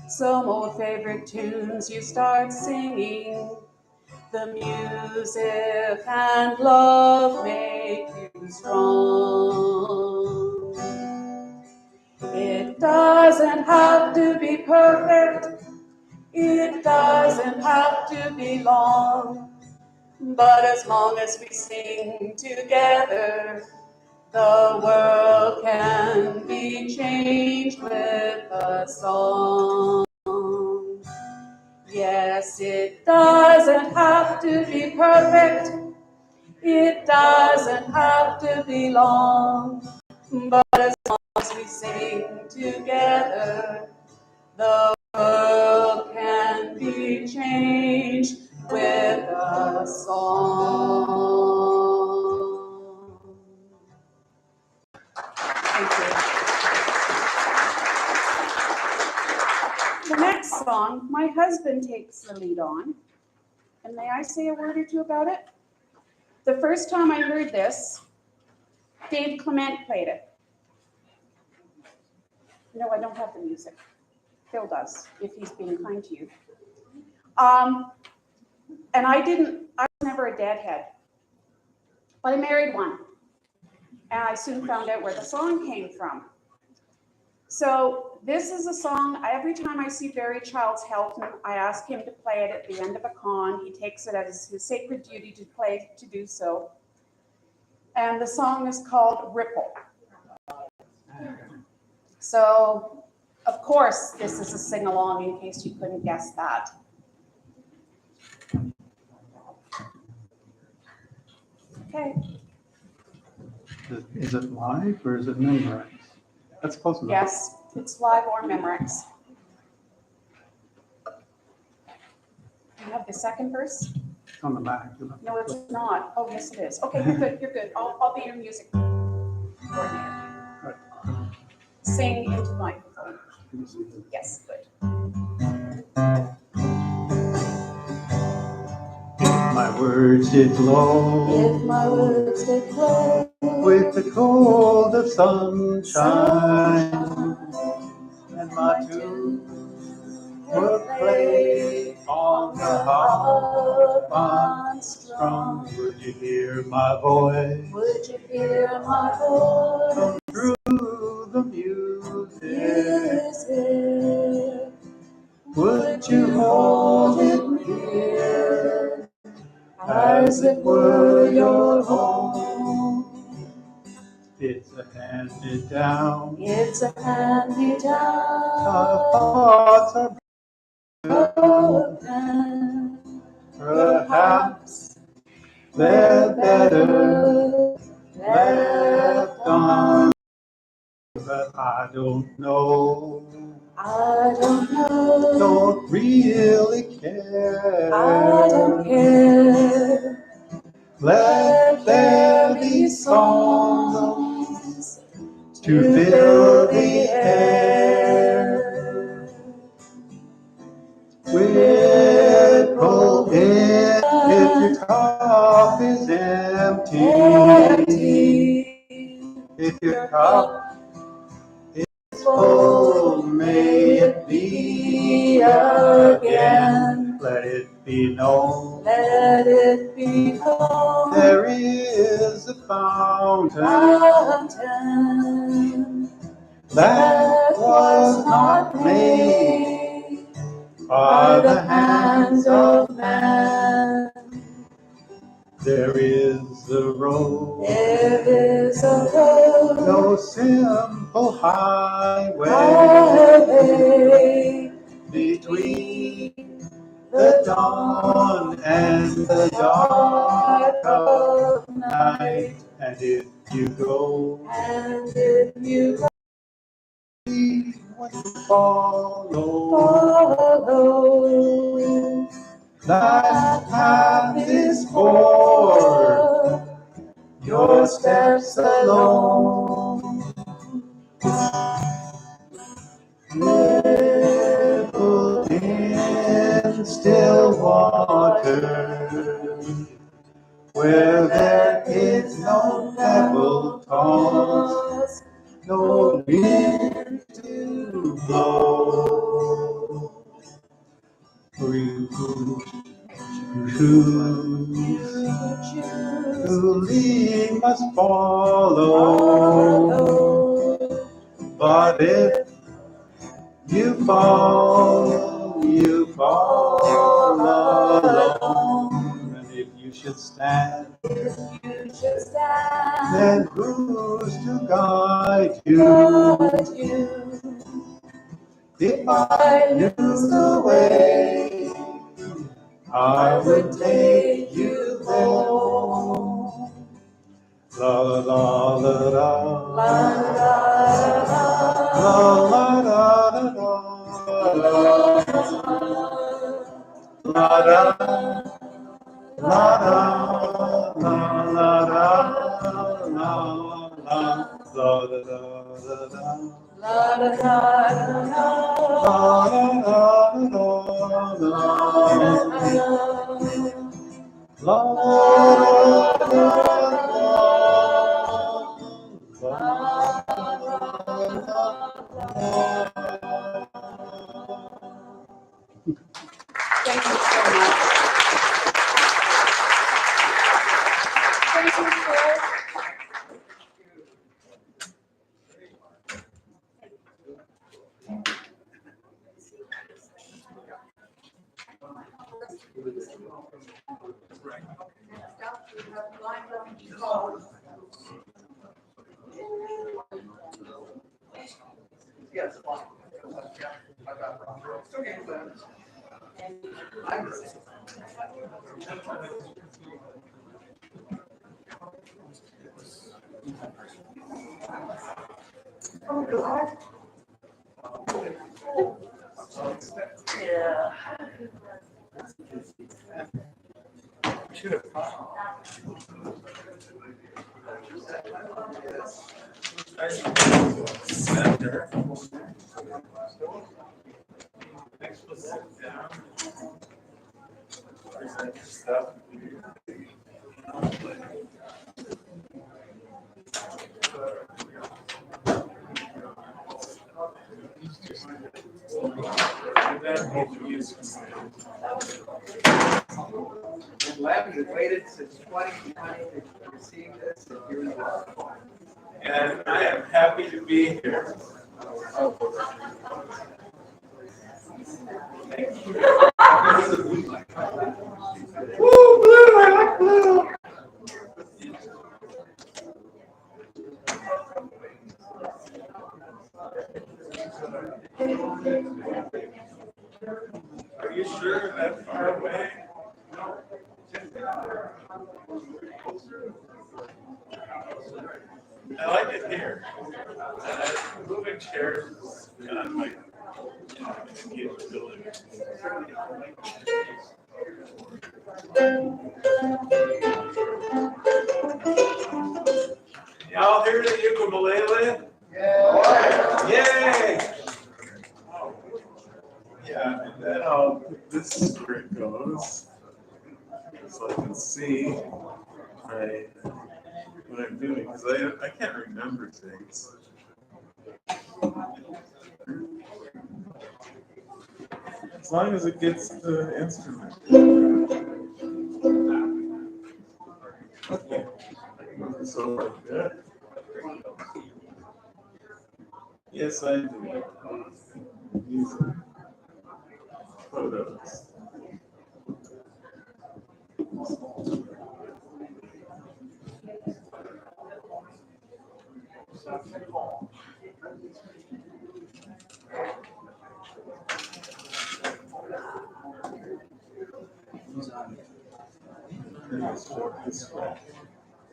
Some old favorite tunes you start singing. The music and love make you strong. It doesn't have to be perfect. It doesn't have to be long. But as long as we sing together, the world can be changed with a song. Yes, it doesn't have to be perfect. It doesn't have to be long. But as long as we sing together, the world can be changed with a song. Thank you. The next song, my husband takes the lead on. And may I say a word or two about it? The first time I heard this, Dave Clement played it. No, I don't have the music. Phil does, if he's being kind to you. And I was never a deadhead, but I married one. And I soon found out where the song came from. So this is a song, every time I see Barry Childs Helton, I ask him to play it at the end of a con. He takes it as his sacred duty to do so. And the song is called Ripple. So, of course, this is a sing-along in case you couldn't guess that. Okay. Is it live or is it memorized? That's close enough. Yes, it's live or Memorex. You have the second verse? It's on the back. No, it's not. Oh, yes, it is. Okay, you're good, you're good. I'll be your music coordinator. Right. Sing into the microphone. Yes, good. My words did glow If my words did glow with the cold of sunshine, and my tune would play on the harp unstrung. Would you hear my voice? Would you hear my voice? Come through the music. Would you hold it near, as it were your own? It's a hand-me-down. It's a hand-me-down. Our hearts are broken. Perhaps they're better left on, but I don't know. I don't know. Don't really care. I don't care. Let there be songs to fill the air. Ripple in if your cup is empty. If your cup is full, may it be again. Let it be known. Let it be known. There is a fountain that was not made by the hands of man. There is a road. There is a road. No simple highway between the dawn and the dark of night. And if you go, when you follow, that path is for your steps alone. Ripple in still water, where there is no pebble toss, no wind to blow. to lead must follow. But if you fall alone. And if you should stand, then who's to guide you? If I knew the way, I would take you home. La la la la la la la la la la la Thank you so much. Thank you, Phil. Yes. We've waited since 2020 to receive this, and here we are. And I am happy to be here. Woo, blue, I like blue. Are you sure that far away? I like it here. Moving chairs is kind of like y'all hear the ukulele? Yeah. Yay! Yeah, and then I'll put this is where it goes. So I can see what I'm doing, because I can't remember things. As long as it gets the instrument. Okay. Move this over a bit. Yes, I do. These photos.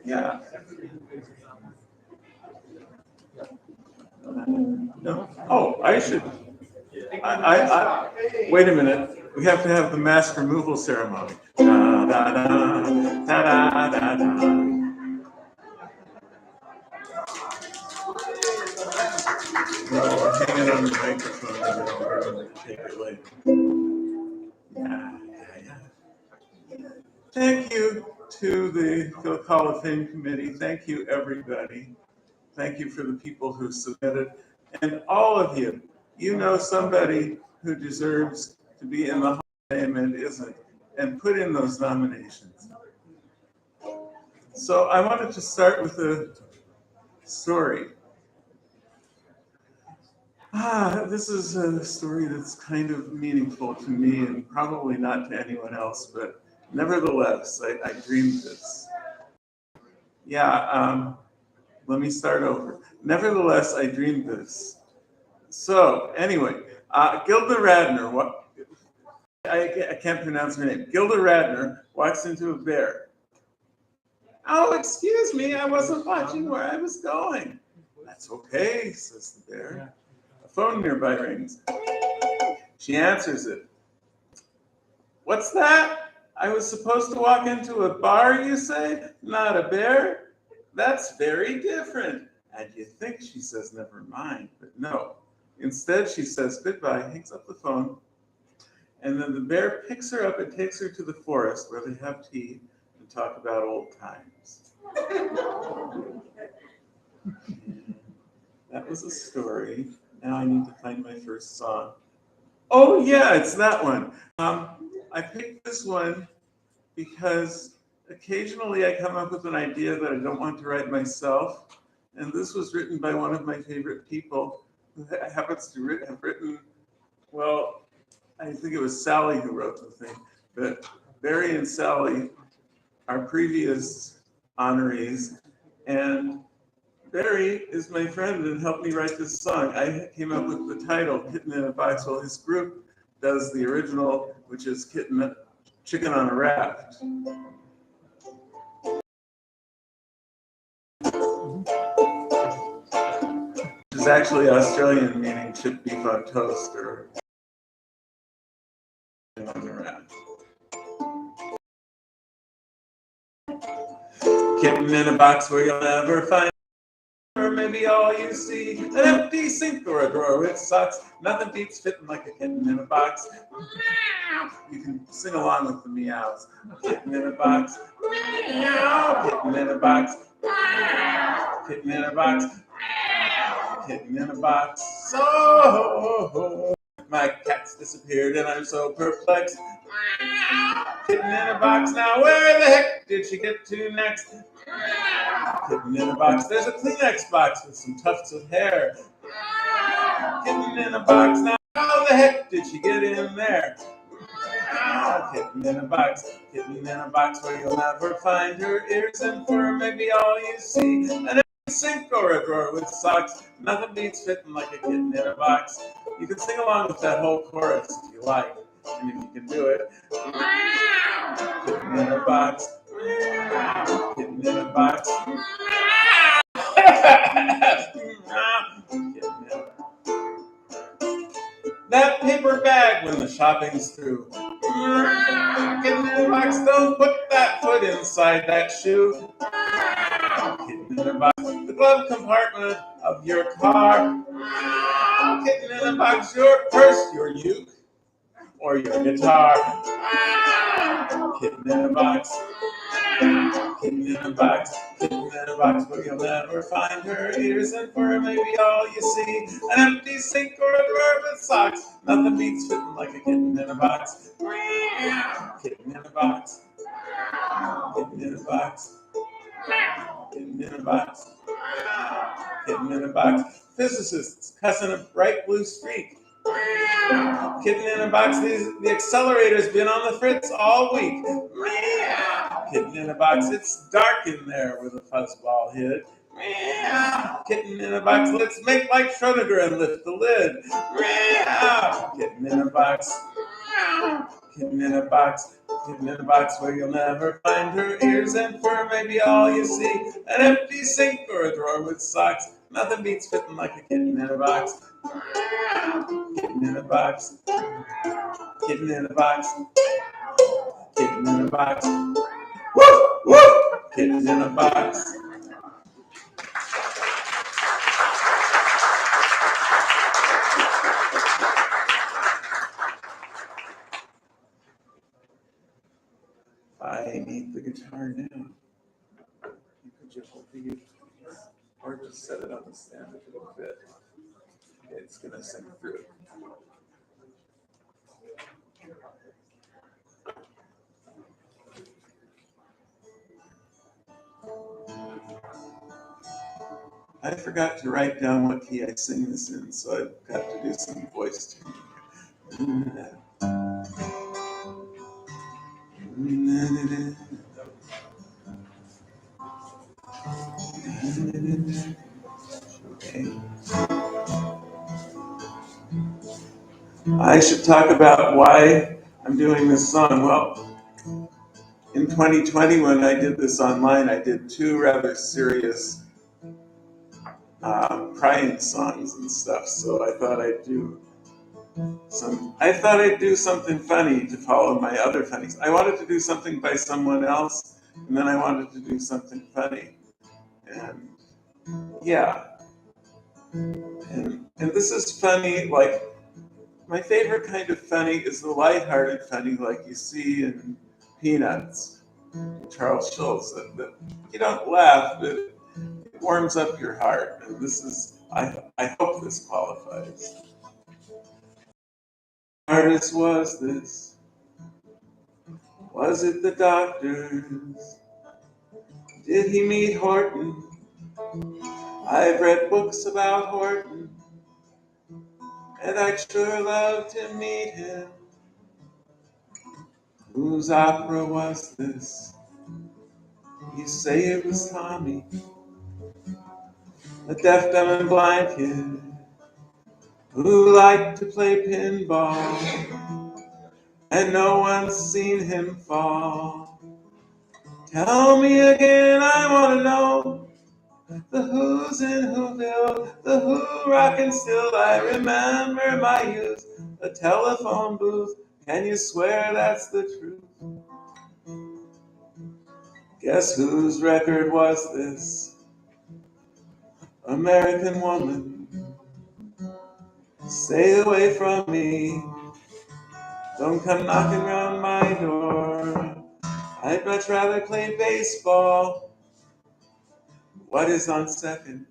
Yeah. No. Oh, I should. Wait a minute. We have to have the mask removal ceremony. Da, da, da, da, da, da, da. No, hang it on the microphone and then we're going to take it later. Yeah. Thank you to the Phil Hall of Fame committee. Thank you, everybody. Thank you for the people who submitted. And all of you, you know somebody who deserves to be in the Hall of Fame and isn't. and put in those nominations. So I wanted to start with a story. This is a story that's kind of meaningful to me and probably not to anyone else, but nevertheless, I dreamed this. Yeah, let me start over. Nevertheless, I dreamed this. So anyway, Gilda Radner, I can't pronounce her name. Gilda Radner walks into a bear. Oh, excuse me, I wasn't watching where I was going. That's okay, says the bear. A phone nearby rings. She answers it. What's that? I was supposed to walk into a bar, you say? Not a bear? That's very different. And you think she says never mind, but no. Instead, she says goodbye, hangs up the phone, and then the bear picks her up and takes her to the forest where they have tea and talk about old times. That was a story. Now I need to find my first song. Oh yeah, it's that one. I picked this one because occasionally I come up with an idea that I don't want to write myself. And this was written by one of my favorite people who happens to have written, well, I think it was Sally who wrote the thing, but Barry and Sally are previous honorees. And Barry is my friend and helped me write this song. I came up with the title, Kitten in a Box, while his group does the original, which is Chicken on a Raft. Which is actually Australian, meaning chipped beef on toast or on the raft. Kitten in a box where you'll never find, or maybe all you see, an empty sink or a drawer with socks. Nothing beats fitting like a kitten in a box. You can sing along with the meows. Kitten in a box. Meow. Kitten in a box. Kitten in a box. Kitten in a box. So my cat's disappeared and I'm so perplexed. Kitten in a box. Now where the heck did she get to next? Kitten in a box. There's a Kleenex box with some tufts of hair. Kitten in a box. Now how the heck did she get in there? Kitten in a box. Kitten in a box where you'll never find her ears and fur. Maybe all you see an empty sink or a drawer with socks. Nothing beats fitting like a kitten in a box. You can sing along with that whole chorus if you like. And if you can do it. Kitten in a box. Kitten in a box. That paper bag when the shopping's through. Kitten in a box, don't put that foot inside that shoe. Kitten in a box, the glove compartment of your car. Kitten in a box, your purse, your uke, or your guitar. Kitten in a box. Kitten in a box, kitten in a box where you'll never find her ears and fur. Maybe all you see an empty sink or a drawer with socks. Nothing beats fitting like a kitten in a box. Kitten in a box. Kitten in a box. Kitten in a box. Kitten in a box. Physicists cussing a bright blue streak. Kitten in a box. The accelerator's been on the fritz all week. Kitten in a box. It's dark in there with a fuzzball hid. Kitten in a box. Let's make like Schrödinger and lift the lid. Kitten in a box. Kitten in a box. Kitten in a box where you'll never find her ears and fur. Maybe all you see an empty sink or a drawer with socks. Nothing beats fitting like a kitten in a box. Kitten in a box. Kitten in a box. Kitten in a box. Woof, woof. Kitten in a box. I need the guitar now. You could just hold the guitar or just set it on the stand if it'll fit. It's gonna sing through. I forgot to write down what key I sing this in, so I've got to do some voice tuning. Okay. I should talk about why I'm doing this song. Well, in 2020, when I did this online, I did two rather serious crying songs and stuff. So I thought I'd do something funny to follow my other funnies. I wanted to do something by someone else, and then I wanted to do something funny. And yeah, and this is funny. Like, my favorite kind of funny is the lighthearted funny, like you see in Peanuts, Charles Schulz. That you don't laugh, but it warms up your heart. And this is, I hope this qualifies. Artist was this? Was it the doctors? Did he meet Horton? I've read books about Horton, and I'd sure love to meet him. Whose opera was this? You say it was Tommy, a deaf, dumb, and blind kid who liked to play pinball, and no one's seen him fall. Tell me again, I want to know the Who's in Whoville, the Who rockin' still. I remember my youth, a telephone booth. Can you swear that's the truth? Guess whose record was this? American Woman. Stay away from me. Don't come knocking round my door. I'd much rather play baseball. What is on second?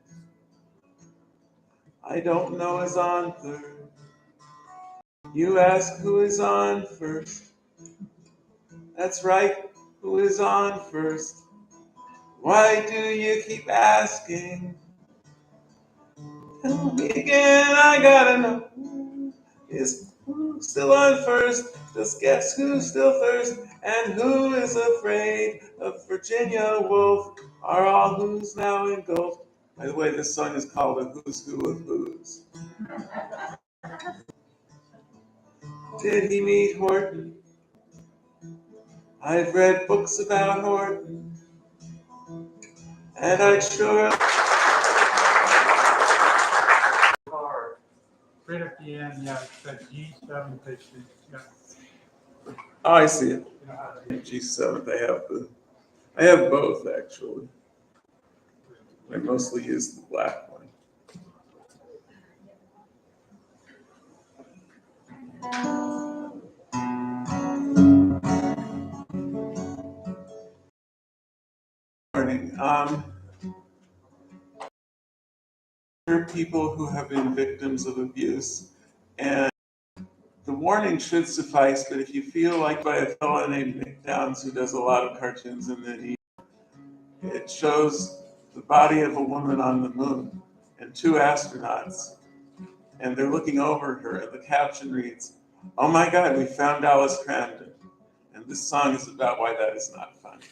I don't know is on third. You ask who is on first. That's right, who is on first? Why do you keep asking? Tell me again, I gotta know. Is who still on first? Just guess who's still first, and who is afraid of Virginia Woolf? Are all who's now engulfed? By the way, this song is called A Who's Who of Who's. Did he meet Horton? I've read books about Horton, and I'd sure. Right at the end, yeah, it's that G7 picture. Yeah. Oh, I see it. G7. I have both actually. I mostly use the black one. Morning. There are people who have been victims of abuse, and the warning should suffice. But if you feel like by a fellow named Nick Downs, who does a lot of cartoons, and then it shows the body of a woman on the moon and two astronauts, and they're looking over her, and the caption reads, "Oh my God, we found Alice Crandon." And this song is about why that is not funny.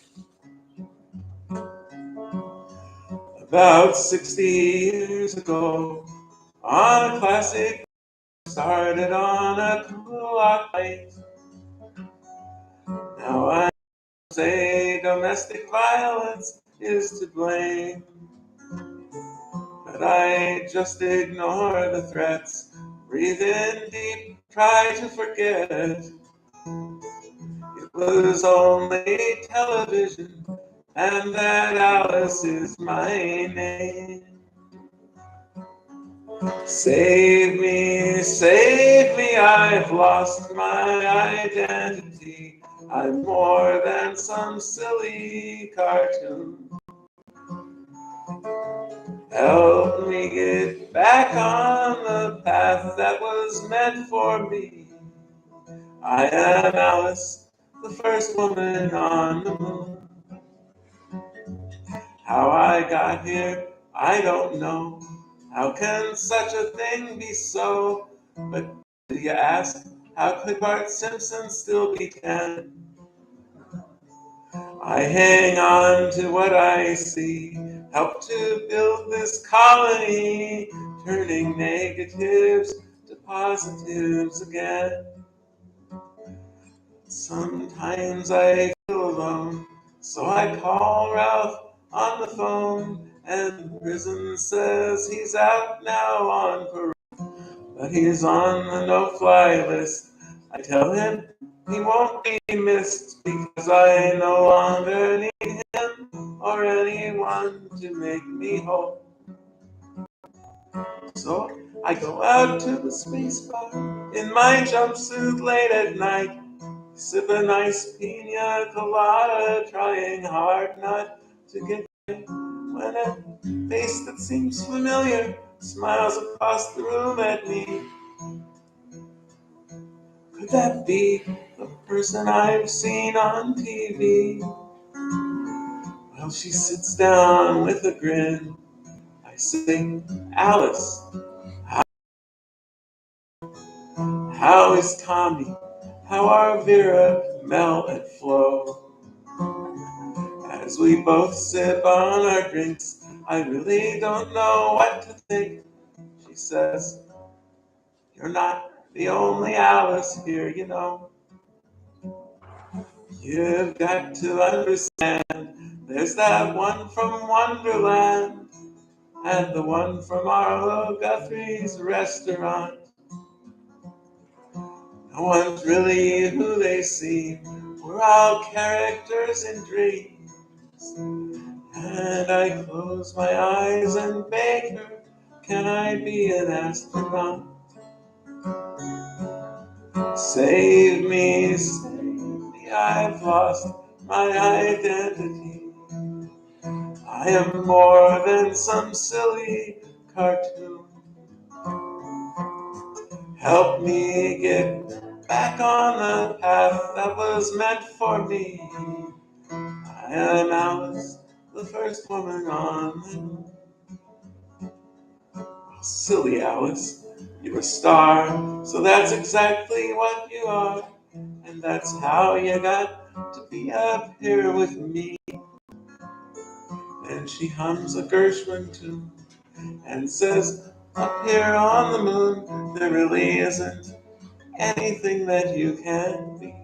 About 60 years ago, on a classic, started on a clock light. Now I say domestic violence is to blame, but I just ignore the threats, breathe in deep, try to forget. It was only television, and that Alice is my name. Save me, I've lost my identity. I'm more than some silly cartoon. Help me get back on the path that was meant for me. I am Alice, the first woman on the moon. How I got here, I don't know, how can such a thing be so? But do you ask, how could Bart Simpson still be 10? I hang on to what I see, help to build this colony, turning negatives to positives again. Sometimes I feel alone, so I call Ralph on the phone, and the prison says he's out now on parole, but he's on the no-fly list. I tell him he won't be missed because I no longer need him or anyone to make me whole. So I go out to the space bar in my jumpsuit late at night, sip a nice pina colada, trying hard not to get high, when a face that seems familiar smiles across the room at me. Could that be the person I've seen on TV? Well, she sits down with a grin. I say, Alice, how is Tommy? How are Vera, Mel, and Flo? As we both sip on our drinks, I really don't know what to think. She says, you're not the only Alice here, you know. You've got to understand, there's that one from Wonderland, and the one from Arlo Guthrie's restaurant. No one's really who they seem, we're all characters in dreams. And I close my eyes and beg her, can I be an astronaut? Save me, I've lost my identity. I am more than some silly cartoon. Help me get back on the path that was meant for me. I am Alice, the first woman on the moon. Silly Alice, you're a star, so that's exactly what you are. And that's how you got to be up here with me. And she hums a Gershwin tune and says, up here on the moon, there really isn't anything that you can be.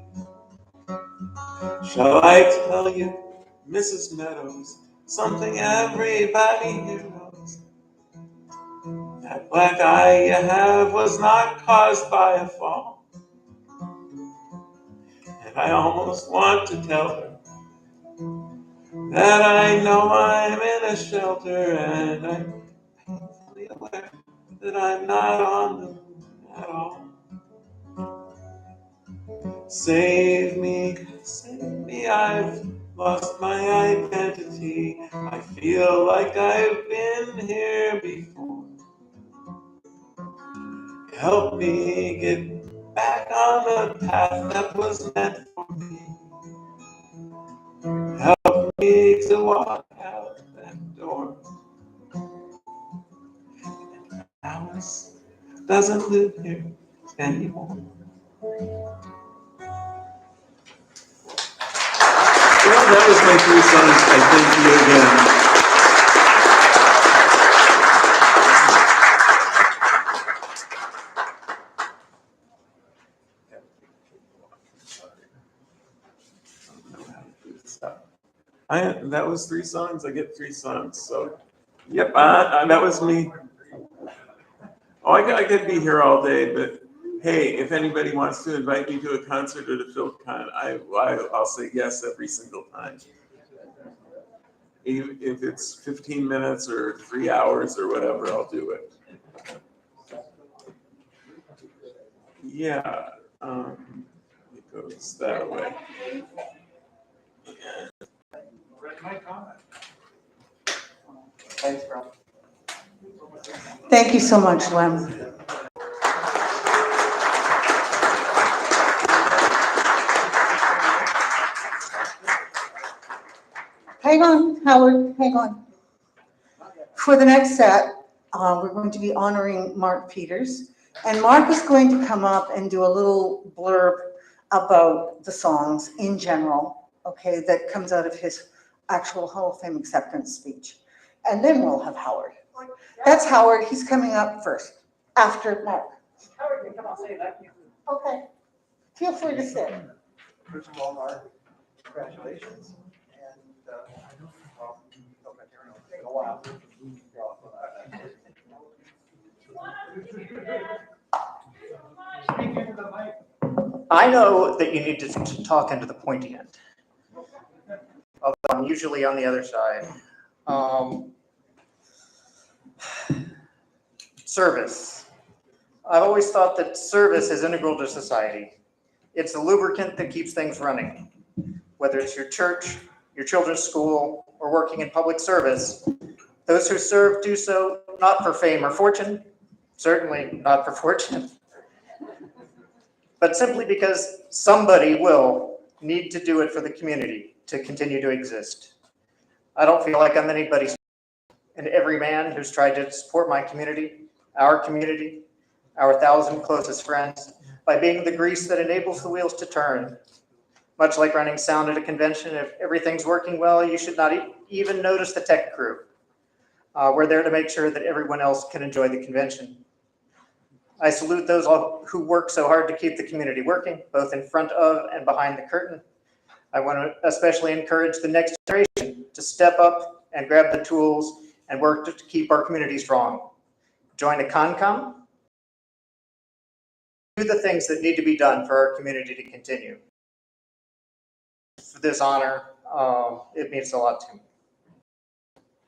Shall I tell you, Mrs. Meadows, something everybody here knows? That black eye you have was not caused by a fall. And I almost want to tell her that I know I'm in a shelter, and I'm painfully aware that I'm not on the moon at all. Save me, I've lost my identity. I feel like I've been here before. Help me get back on the path that was meant for me. Help me to walk out that door. Alice doesn't live here anymore. Well, that was my 3 songs. I thank you again. That was 3 songs. I get 3 songs. So, yep, that was me. Oh, I could be here all day, but hey, if anybody wants to invite me to a concert at a FilKON, I'll say yes every single time. If it's 15 minutes or 3 hours or whatever, I'll do it. Yeah, it goes that way. Thanks, bro. Thank you so much, Lem. Hang on, Howard, hang on. For the next set, we're going to be honoring Mark Peters. And Mark is going to come up and do a little blurb about the songs in general, okay, that comes out of his actual Hall of Fame acceptance speech. And then we'll have Howard. That's Howard. He's coming up first, after Mark. Howard, you come on, say that. Okay. Feel free to sit. First of all, Mark, congratulations. And, well, it's been a while. I know that you need to talk into the pointy end. Although I'm usually on the other side. Service. I've always thought that service is integral to society. It's the lubricant that keeps things running. Whether it's your church, your children's school, or working in public service, those who serve do so not for fame or fortune, certainly not for fortune, but simply because somebody will need to do it for the community to continue to exist. I don't feel like I'm anybody's, and every man who's tried to support my community, our 1,000 closest friends, by being the grease that enables the wheels to turn. Much like running sound at a convention, if everything's working well, you should not even notice the tech crew. We're there to make sure that everyone else can enjoy the convention. I salute those who work so hard to keep the community working, both in front of and behind the curtain. I want to especially encourage the next generation to step up and grab the tools and work to keep our community strong. Join a CONCOM. Do the things that need to be done for our community to continue. For this honor, it means a lot to me.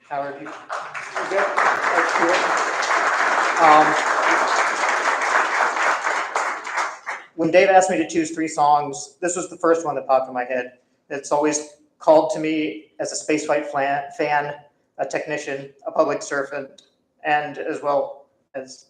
Howard, you good? When Dave asked me to choose 3 songs, this was the first one that popped in my head. It's always called to me as a spaceflight fan, a technician, a public servant, and as well as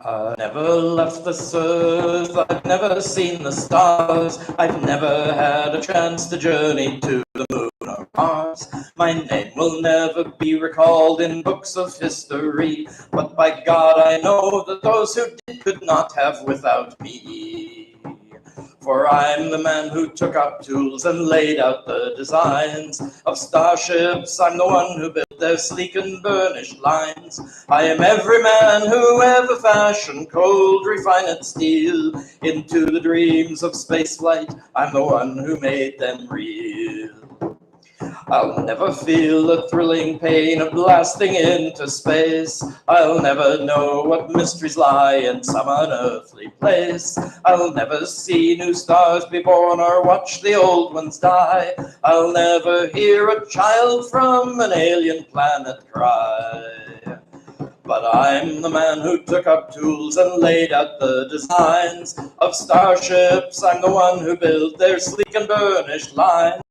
I've never left this earth, I've never seen the stars, I've never had a chance to journey to the moon or Mars. My name will never be recalled in books of history, but by God I know that those who did could not have without me. For I'm the man who took up tools and laid out the designs of starships. I'm the one who built their sleek and burnished lines. I am every man who ever fashioned cold, refined steel into the dreams of spaceflight. I'm the one who made them real. I'll never feel the thrilling pain of blasting into space. I'll never know what mysteries lie in some unearthly place. I'll never see new stars be born or watch the old ones die. I'll never hear a child from an alien planet cry. But I'm the man who took up tools and laid out the designs of starships. I'm the one who built their sleek and burnished lines.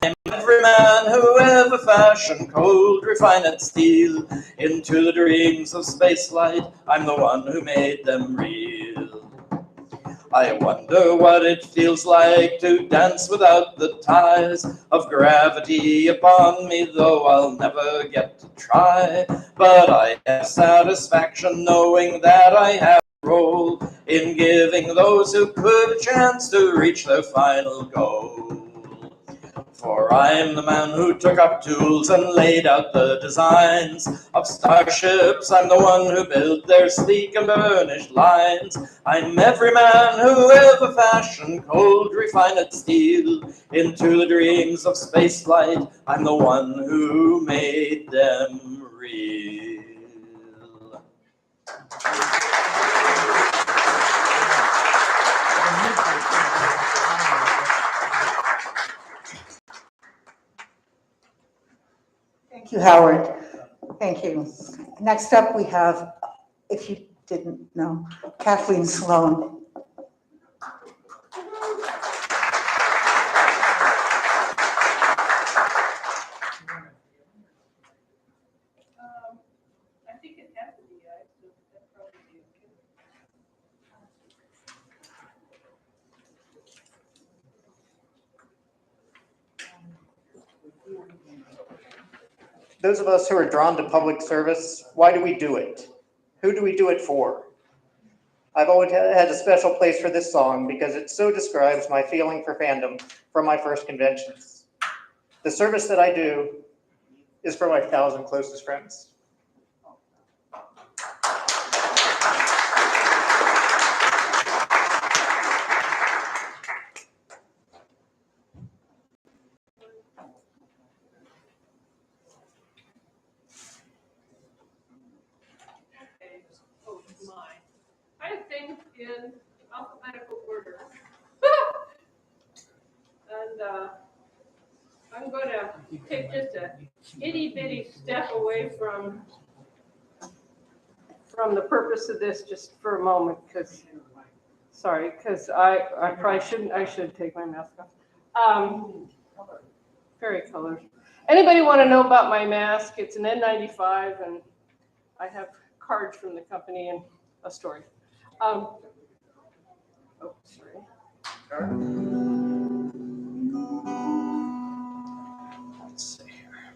I'm every man who ever fashioned cold, refined steel into the dreams of spaceflight. I'm the one who made them real. I wonder what it feels like to dance without the ties of gravity upon me, though I'll never get to try. But I have satisfaction knowing that I have a role in giving those who could a chance to reach their final goal. For I'm the man who took up tools and laid out the designs of starships. I'm the one who built their sleek and burnished lines. I'm every man who ever fashioned cold, refined steel into the dreams of spaceflight. I'm the one who made them real. Thank you, Howard. Thank you. Next up, we have, if you didn't know, Kathleen Sloan. I think it has to be, that'd probably be okay. Those of us who are drawn to public service, why do we do it? Who do we do it for? I've always had a special place for this song because it so describes my feeling for fandom from my first conventions. The service that I do is for my 1,000 closest friends. Oh, my. I have things in alphabetical order. And I'm going to take just a itty bitty step away from the purpose of this just for a moment, because I probably shouldn't, I should take my mask off. Very colored. Anybody want to know about my mask? It's an N95, and I have cards from the company and a story. Oh, sorry. Let's see here.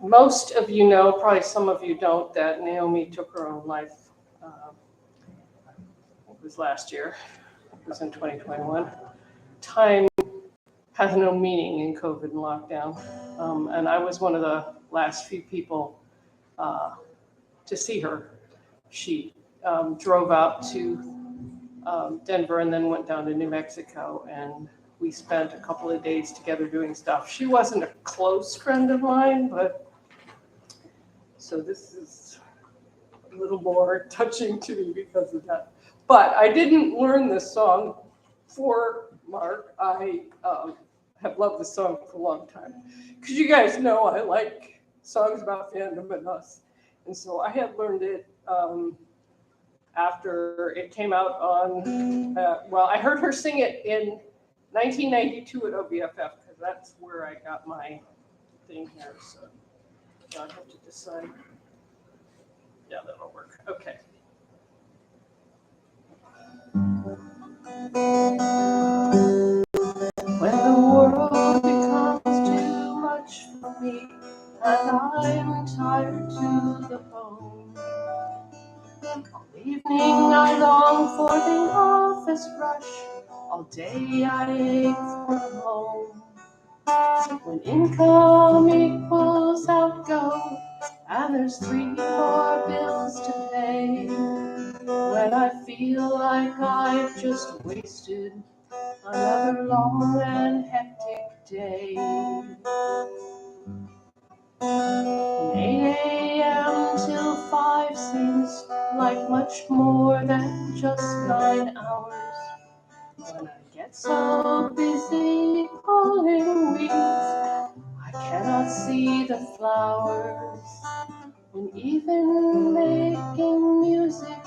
Most of you know, probably some of you don't, that Naomi took her own life. It was last year. It was in 2021. Time has no meaning in COVID and lockdown. And I was one of the last few people to see her. She drove out to Denver and then went down to New Mexico, and we spent a couple of days together doing stuff. She wasn't a close friend of mine, but so this is a little more touching to me because of that. But I didn't learn this song for Mark. I have loved this song for a long time. Because you guys know I like songs about fandom and us. And so I had learned it after it came out on, well, I heard her sing it in 1992 at OBFF, because that's where I got my thing here. So I have to decide. Yeah, that'll work. Okay. When the world becomes too much for me, and I'm tired to the bone, all evening I long for the office rush, all day I ache for home. When income equals outgo, and there's 3 more bills to pay, when I feel like I've just wasted another long and hectic day. From 8 a.m. till 5 seems like much more than just 9 hours. When I get so busy pulling weeds, I cannot see the flowers. When even making music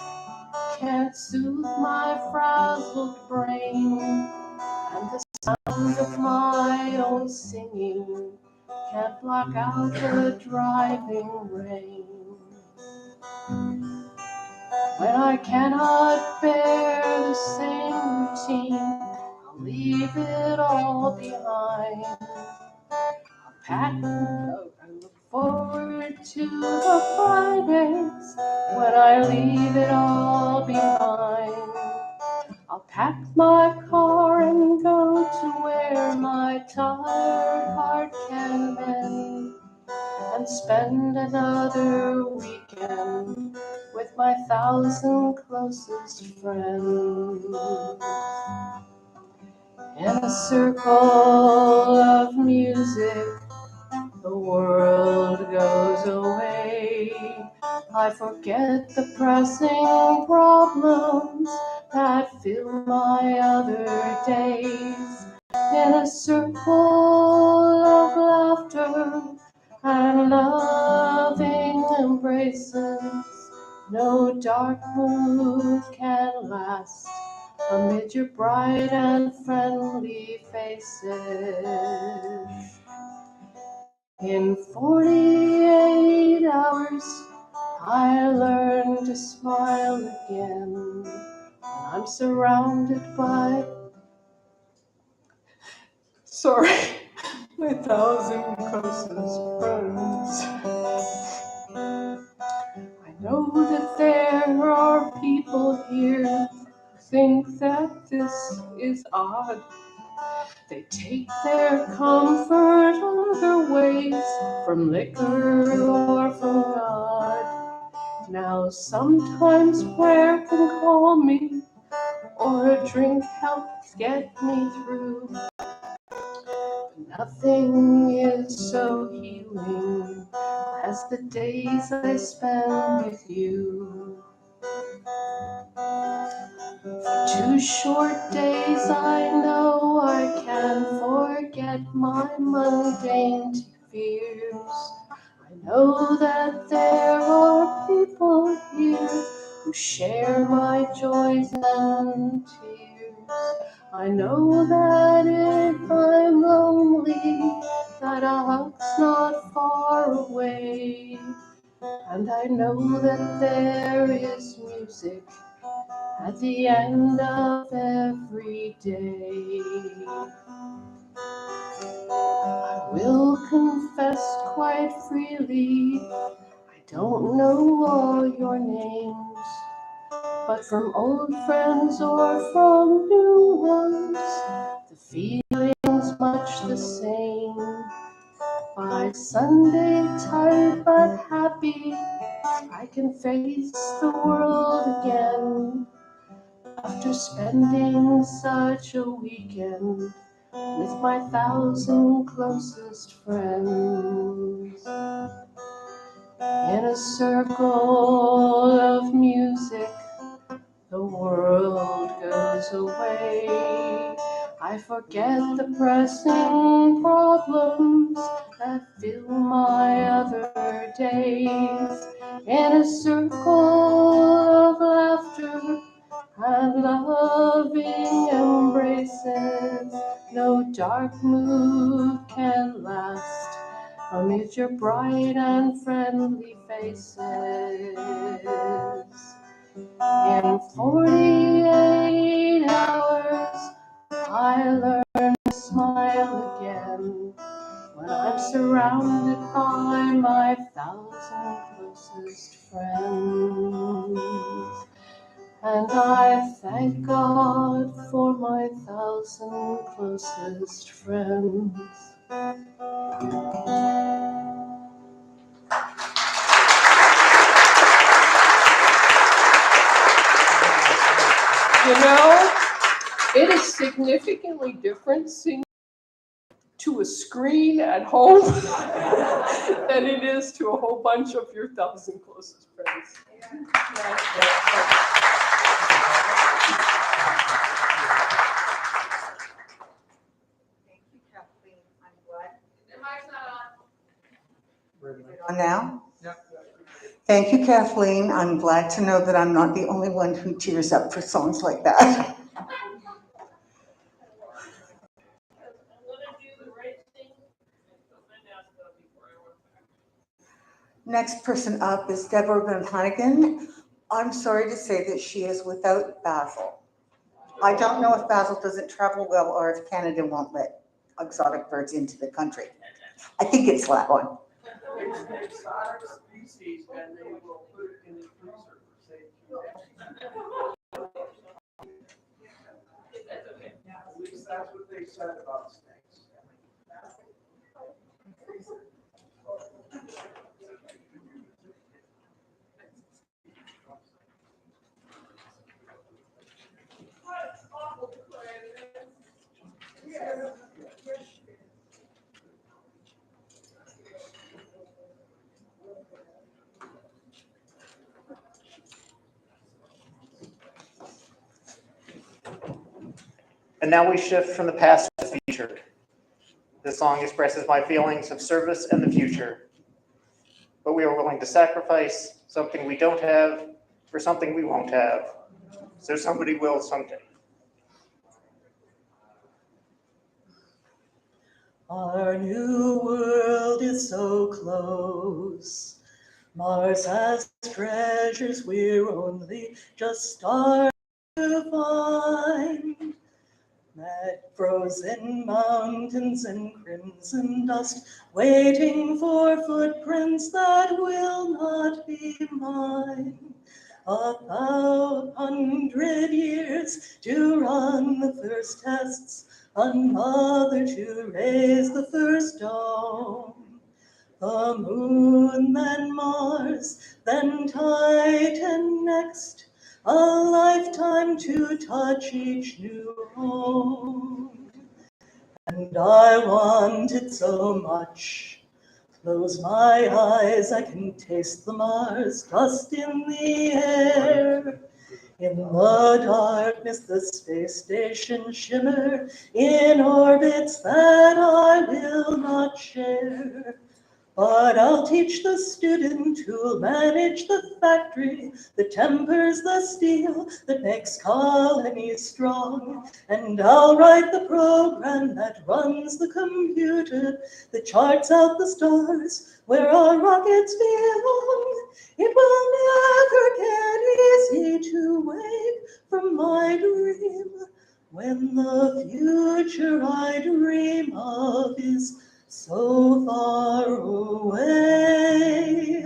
can't soothe my frazzled brain, and the sound of my own singing can't block out the driving rain. When I cannot bear the same routine, I'll leave it all behind. I look forward to the Fridays when I leave it all behind. I'll pack my car and go to where my tired heart can mend, and spend another weekend with my 1,000 closest friends. In a circle of music, the world goes away. I forget the pressing problems that fill my other days. In a circle of laughter and loving embraces, no dark mood can last amid your bright and friendly faces. In 48 hours, I learn to smile again, and I'm surrounded by, sorry, my 1,000 closest friends. I know that there are people here who think that this is odd. They take their comfort other ways, from liquor or from God. Now sometimes prayer can calm me, or a drink helps get me through. Nothing is so healing as the days I spend with you. For 2 short days I know I can forget my mundane fears. I know that there are people here who share my joys and tears. I know that if I'm lonely, that a hug's not far away. And I know that there is music at the end of every day. I will confess quite freely, I don't know all your names, but from old friends or from new ones, the feeling's much the same. By Sunday, tired but happy, I can face the world again. After spending such a weekend with my 1,000 closest friends. In a circle of music, the world goes away. I forget the pressing problems that fill my other days. In a circle of laughter and loving embraces, no dark mood can last amid your bright and friendly faces. In 48 hours, I learn to smile again when I'm surrounded by my 1,000 closest friends. And I thank God for my 1,000 closest friends. You know, it is significantly different singing to a screen at home than it is to a whole bunch of your 1,000 closest friends. On now? Thank you, Kathleen. I'm glad to know that I'm not the only one who tears up for songs like that. Next person up is Deborah Van Hannigan. I'm sorry to say that she is without Basil. I don't know if Basil doesn't travel well or if Canada won't let exotic birds into the country. I think it's that one. It's exotic species and they will put it in the freezer for safety. At least that's what they said about snakes. And now we shift from the past to the future. This song expresses my feelings of service and the future. But we are willing to sacrifice something we don't have for something we won't have. So somebody will someday. Our new world is so close. Mars has treasures we're only just starting to find. Met frozen mountains and crimson dust, waiting for footprints that will not be mine. 100 years to run the first tests, another to raise the first dome. The moon, then Mars, then Titan next, a lifetime to touch each new home. And I want it so much. Close my eyes, I can taste the Mars dust in the air. In the darkness, the space station shimmer in orbits that I will not share. But I'll teach the student who'll manage the factory that tempers the steel, that makes colonies strong. And I'll write the program that runs the computer, that charts out the stars where our rockets belong. It will never get easy to wake from my dream when the future I dream of is so far away.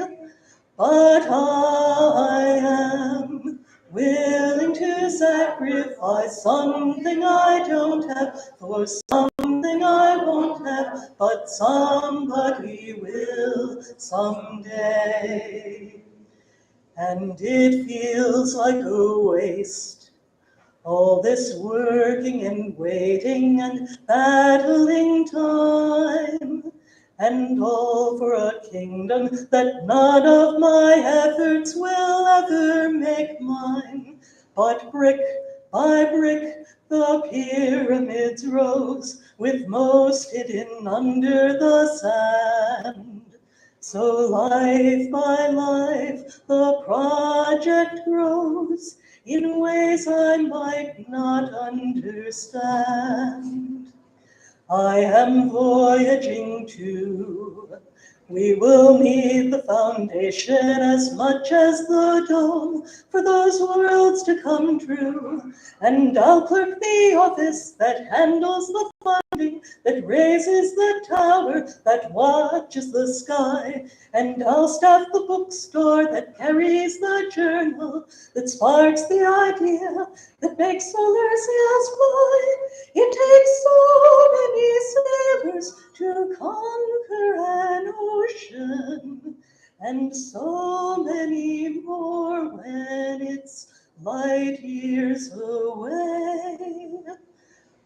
But I am willing to sacrifice something I don't have for something I won't have, but somebody will someday. And it feels like a waste, all this working and waiting and battling time, and all for a kingdom that none of my efforts will ever make mine. But brick by brick the pyramids rose, with most hidden under the sand. So life by life the project grows in ways I might not understand. I am voyaging too. We will need the foundation as much as the dome for those worlds to come true. And I'll clerk the office that handles the funding, that raises the tower, that watches the sky. And I'll staff the bookstore that carries the journal, that sparks the idea, that makes solar sails fly. It takes so many sailors to conquer an ocean, and so many more when it's light years away.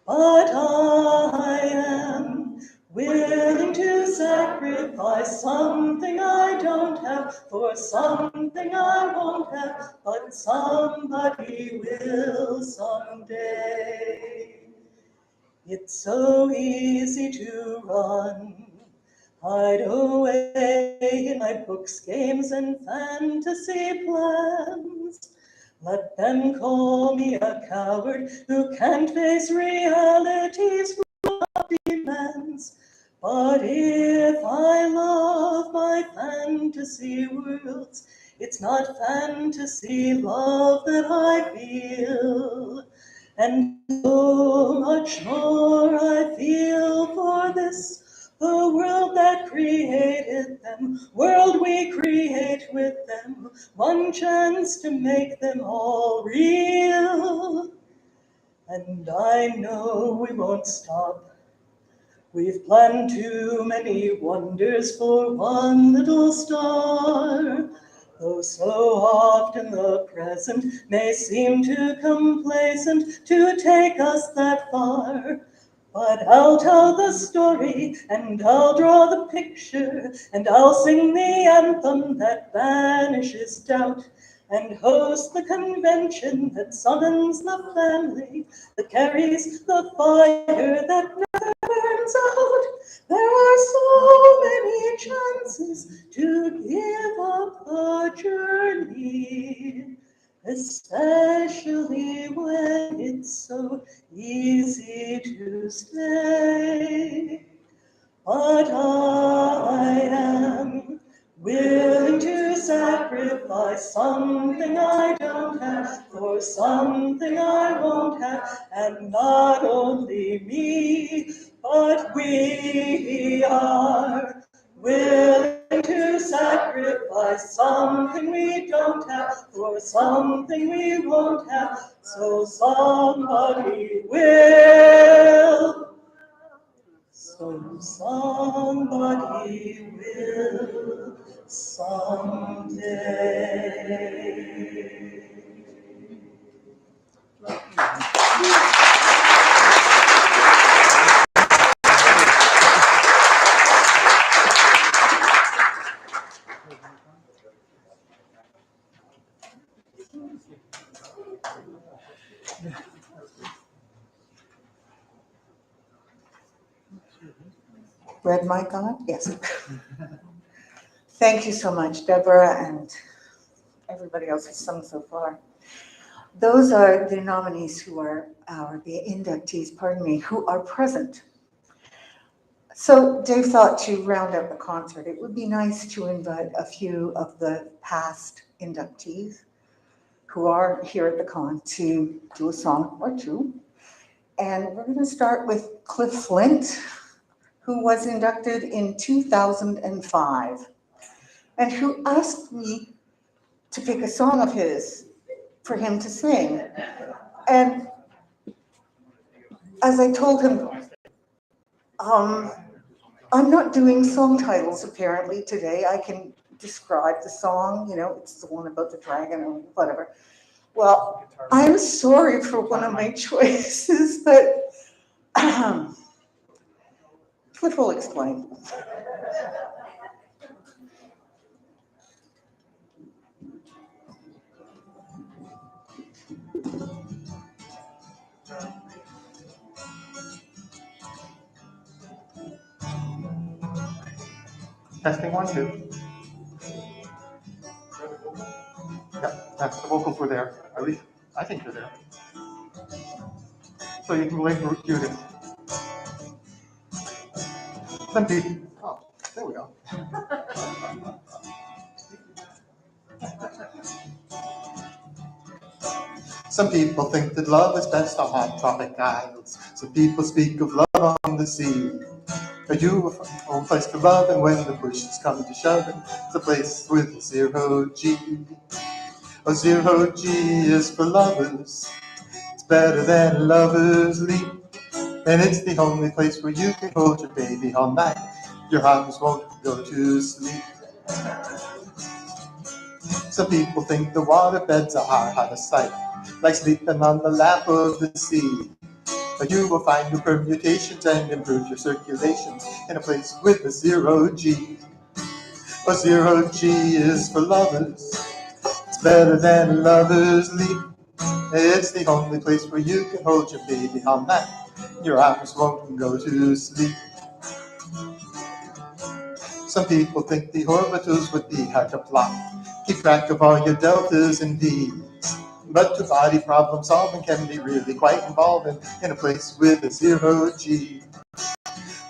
But I am willing to sacrifice something I don't have for something I won't have, but somebody will someday. It's so easy to run, hide away in my books, games, and fantasy plans. Let them call me a coward who can't face reality's demands. But if I love my fantasy worlds, it's not fantasy love that I feel. And so much more I feel for this, the world that created them, world we create with them, one chance to make them all real. And I know we won't stop. We've planned too many wonders for one little star. Though so often the present may seem too complacent to take us that far. But I'll tell the story, and I'll draw the picture, and I'll sing the anthem that banishes doubt, and host the convention that summons the family, that carries the fire that never burns out. There are so many chances to give up the journey, especially when it's so easy to stay. But I am willing to sacrifice something I don't have for something something I won't have, and not only me, but we are willing to sacrifice something we don't have for something we won't have, so somebody will. So somebody will someday. Red mic on? Yes. Thank you so much, Deborah, and everybody else who's sung so far. Those are the nominees who are, the inductees, pardon me, who are present. So Dave thought to round out the concert, it would be nice to invite a few of the past inductees who are here at the con to do a song or two. And we're going to start with Cliff Flint, who was inducted in 2005, and who asked me to pick a song of his for him to sing. And as I told him, I'm not doing song titles apparently today. I can describe the song, it's the one about the dragon or whatever. Well, I'm sorry for one of my choices, but Cliff will explain. Testing 1, 2. Yep, that's the vocals were there. At least I think they're there. So you can relate to it. Some people. Oh, there we go. Some people think that love is best on hot tropic isles. Some people speak of love on the sea. Are you a place to love? And when the pushes come to shove, it's a place with a zero G. A zero G is for lovers. It's better than lovers leap. And it's the only place where you can hold your baby all night. Your arms won't go to sleep. Some people think the waterbeds are out of sight, like sleeping on the lap of the sea. But you will find new permutations and improve your circulation in a place with a zero G. A zero G is for lovers. It's better than lovers leap. It's the only place where you can hold your baby all night. Your arms won't go to sleep. Some people think the orbitals would be hard to plot. Keep track of all your deltas and V's. But to body problem solving can be really quite involving in a place with a zero G.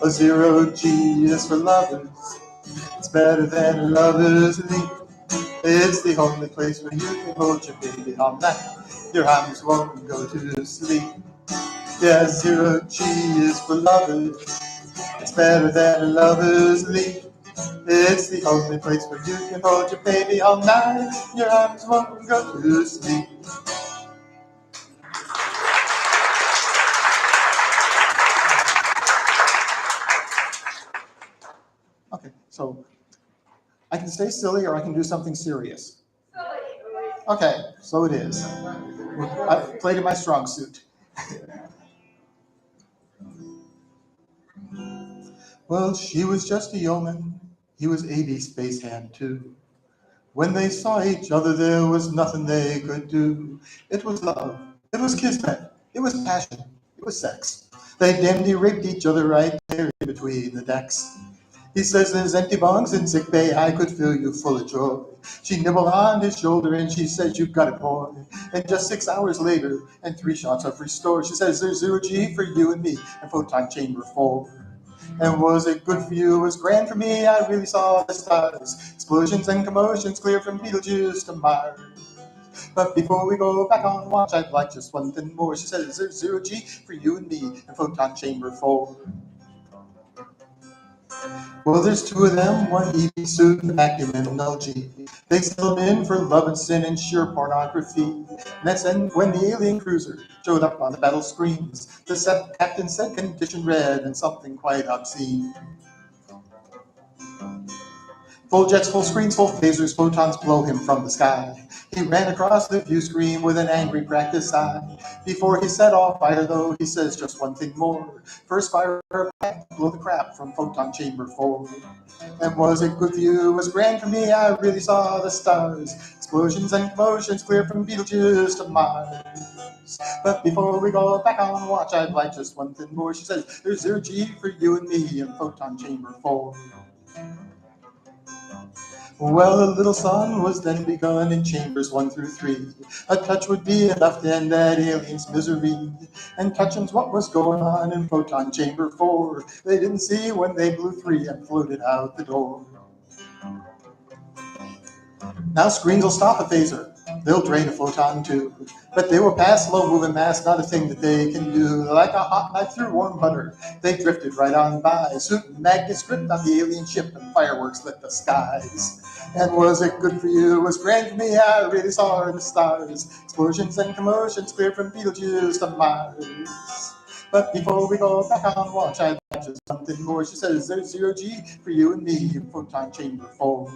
A zero G is for lovers. It's better than lovers leap. It's the only place where you can hold your baby all night. Your arms won't go to sleep. Yeah, zero G is for lovers. It's better than lovers leap. It's the only place where you can hold your baby all night. Your arms won't go to sleep. Okay, so I can stay silly or I can do something serious. Okay, so it is. I've played in my strong suit. Well, she was just a yeoman. He was A.B. Space Hand too. When they saw each other, there was nothing they could do. It was love. It was kismet. It was passion. It was sex. They dandy raped each other right there in between the decks. He says there's empty bunks in sick bay. I could feel you full of joy. She nibbled on his shoulder and she says you've got it, boy. And just 6 hours later, and 3 shots of Restore, she says there's zero G for you and me, and photon chamber 4. And was it good for you? It was grand for me. I really saw the stars. Explosions and commotions clear from Beetlejuice to Mars. But before we go back on watch, I'd like just one thing more. She says there's 0G for you and me in Photon Chamber 4. Well, there's two of them, one EV suit and a vacuum and an LG. They settled in for love and sin and sheer pornography. And that's when the alien cruiser showed up on the battle screens. The captain said condition red and something quite obscene. Full jets, full screens, full phasers, photons blow him from the sky. He ran across the view screen with an angry practice eye. Before he set off fire, though, he says just one thing more. First fire back to blow the crap from Photon Chamber 4. And was it good view? Was grand for me? I really saw the stars. Explosions and commotions clear from Betelgeuse to Mars. But before we go back on watch, I'd like just one thing more. She says, there's 0G for you and me in Photon Chamber 4. Well, the little sun was then begun in chambers 1 through 3. A touch would be enough to end that alien's misery. And touching's what was going on in Photon Chamber 4. They didn't see when they blew 3 and floated out the door. Now screens will stop a phaser. They'll drain a photon too. But they will pass slow-moving mass, not a thing that they can do. Like a hot knife through warm butter, they drifted right on by. Suit and magnets gripped on the alien ship, and fireworks lit the skies. And was it good for you? Was grand for me? I really saw the stars. Explosions and commotions clear from Betelgeuse to Mars. But before we go back on watch, I'd like just something more. She says there's 0G for you and me in Photon Chamber 4.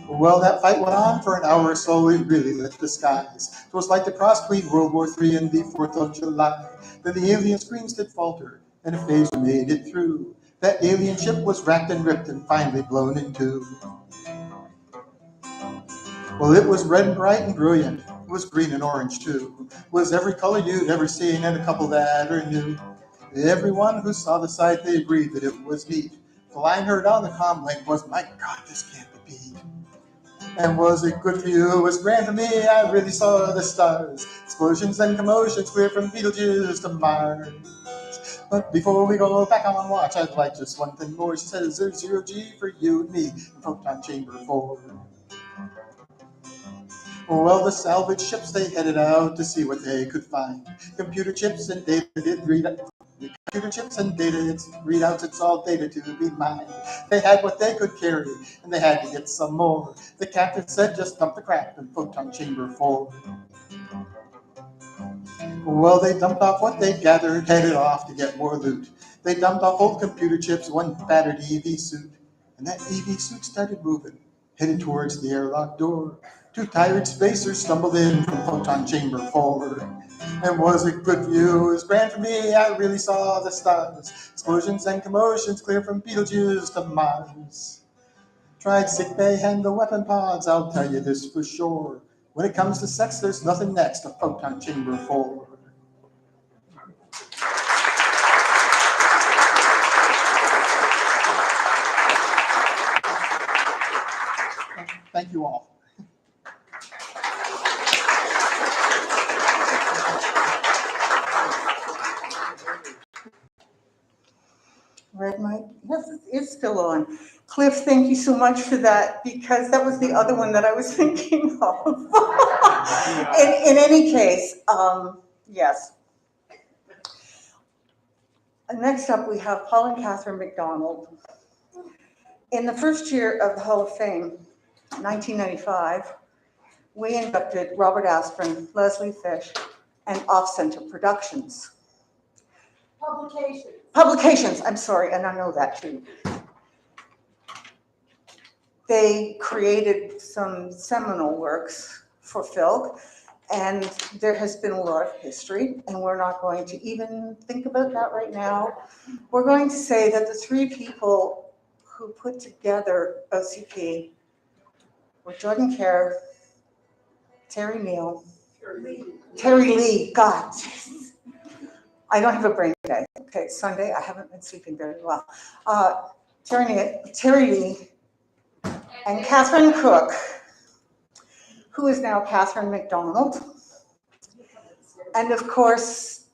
Well, that fight went on for an hour or so. It really lit the skies. It was like the cross between World War III and the 4th of July. Then the alien screens did falter, and a phaser made it through. That alien ship was racked and ripped and finally blown in two. Well, it was red and bright and brilliant. It was green and orange, too. It was every color you'd ever seen and a couple that are new. Everyone who saw the sight, they agreed that it was neat. The line heard on the comm link was, my God, this can't be beat. And was it good for you? It was grand for me. I really saw the stars. Explosions and commotions clear from Betelgeuse to Mars. But before we go back on watch, I'd like just one thing more. She says there's 0G for you and me in Photon Chamber 4. Well, the salvage ships, they headed out to see what they could find. Computer chips and data did read Computer chips and data, it's readouts, it's all data to be mined. They had what they could carry, and they had to get some more. The captain said, just dump the crap in Photon Chamber 4. Well, they dumped off what they gathered, headed off to get more loot. They dumped off old computer chips, one battered EV suit, and that EV suit started moving, headed towards the airlock door. Two tired spacers stumbled in from Photon Chamber 4. And was it good for you? It was grand for me. I really saw the stars. Explosions and commotions clear from Betelgeuse to Mars. Tried sick bay and the weapon pods, I'll tell you this for sure. When it comes to sex, there's nothing next to Photon Chamber 4. Thank you all. Red mic, yes, it's still on. Cliff, thank you so much for that, because that was the other one that I was thinking of. In any case, yes. Next up, we have Paul and Catherine McDonald. In the first year of the Hall of Fame, 1995, we inducted Robert Aspirin, Leslie Fish, and Off-Center Productions. Publications, I'm sorry, and I know that too. They created some seminal works for FilK, and there has been a lot of history, and we're not going to even think about that right now. We're going to say that the three people who put together OCP were Jordan Kerr, Terry Lee, God, I don't have a brain day. Okay, Sunday, I haven't been sleeping very well. Terry Lee and Catherine Cook, who is now Catherine McDonald. And of course,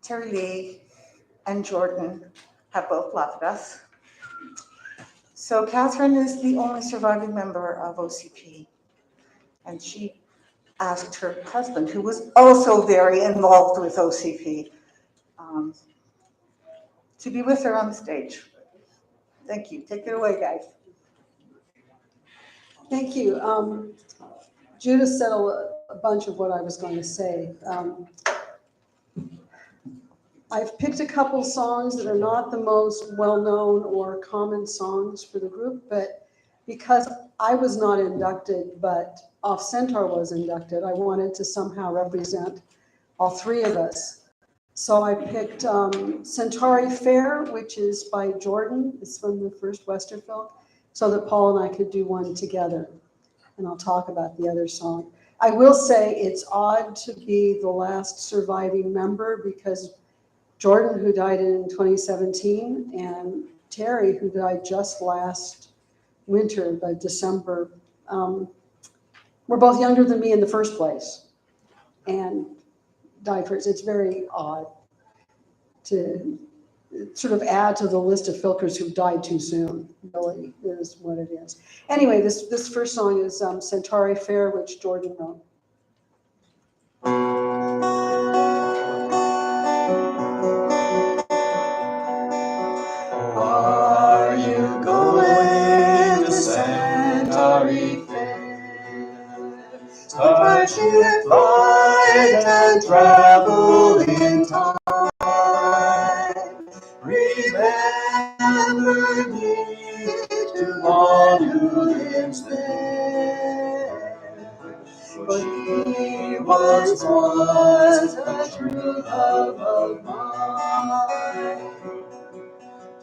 Terry Lee and Jordan have both left us. So Catherine is the only surviving member of OCP. And she asked her husband, who was also very involved with OCP, to be with her on the stage. Thank you. Take it away, guys. Thank you. Judith said a bunch of what I was going to say. I've picked a couple songs that are not the most well-known or common songs for the group, but because I was not inducted, but Off Centaur was inducted, I wanted to somehow represent all three of us. So I picked Centauri Fair, which is by Jordan. It's from the first Westerfeld, so that Paul and I could do one together. And I'll talk about the other song. I will say it's odd to be the last surviving member because Jordan, who died in 2017, and Terry, who died just last winter, by December, were both younger than me in the first place and died first. It's very odd to sort of add to the list of filkers who died too soon, really, is what it is. Anyway, this first song is Centauri Fair, which Jordan wrote. Are you going to Centauri Fair? Starship flight and travel in time. Remember me to one who lives there. For he once was a true love of mine.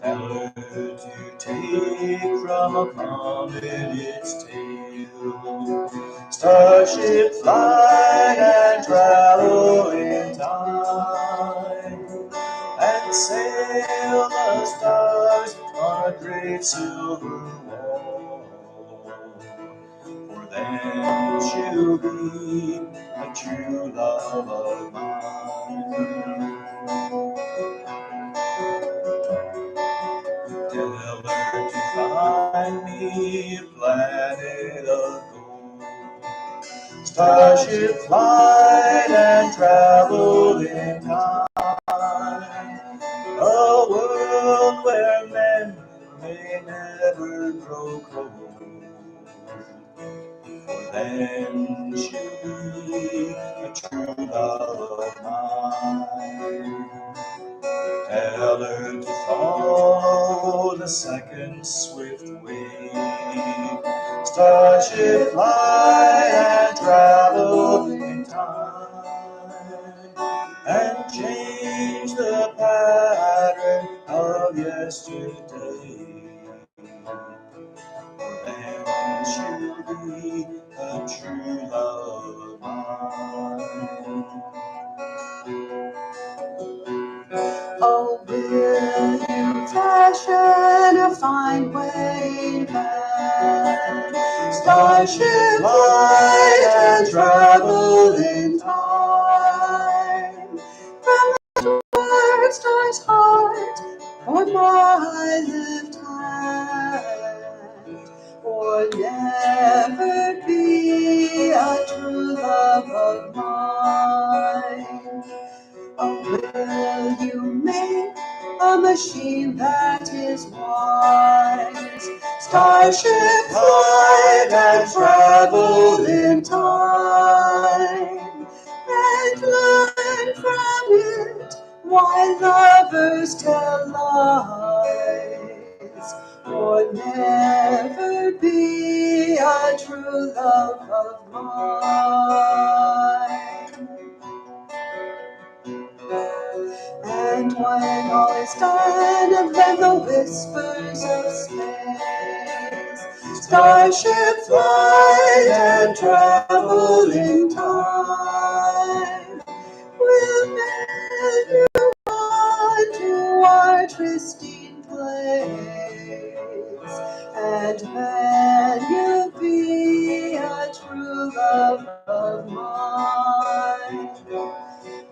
Tell her to take from a comet its tail. Starship flight and travel in time. And sail the stars on a great silver wall. For then she'll be a true love of mine. Tell her to find me a planet of gold. Starship flight and travel in time. A world where men may never grow cold. For then she'll be a true love of mine. Tell her to follow the second swift wave. Starship flight and travel in time. And change the pattern of yesterday. Then she'll be a true love of mine. Oh, will you fashion a fine way back? Starship flight and travel in time. From the dark star's heart for my left hand. Or never be a true love of mine. Oh, will you make a machine that is wise? Starship flight and travel in time. And learn from it why lovers tell lies. Or never be a true love of mine. And when all is done, and then the whispers of space, starship flight and travel in time, will bear you on to our trysting place, and then you'll be a true love of mine.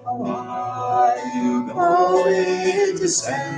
Are you going to send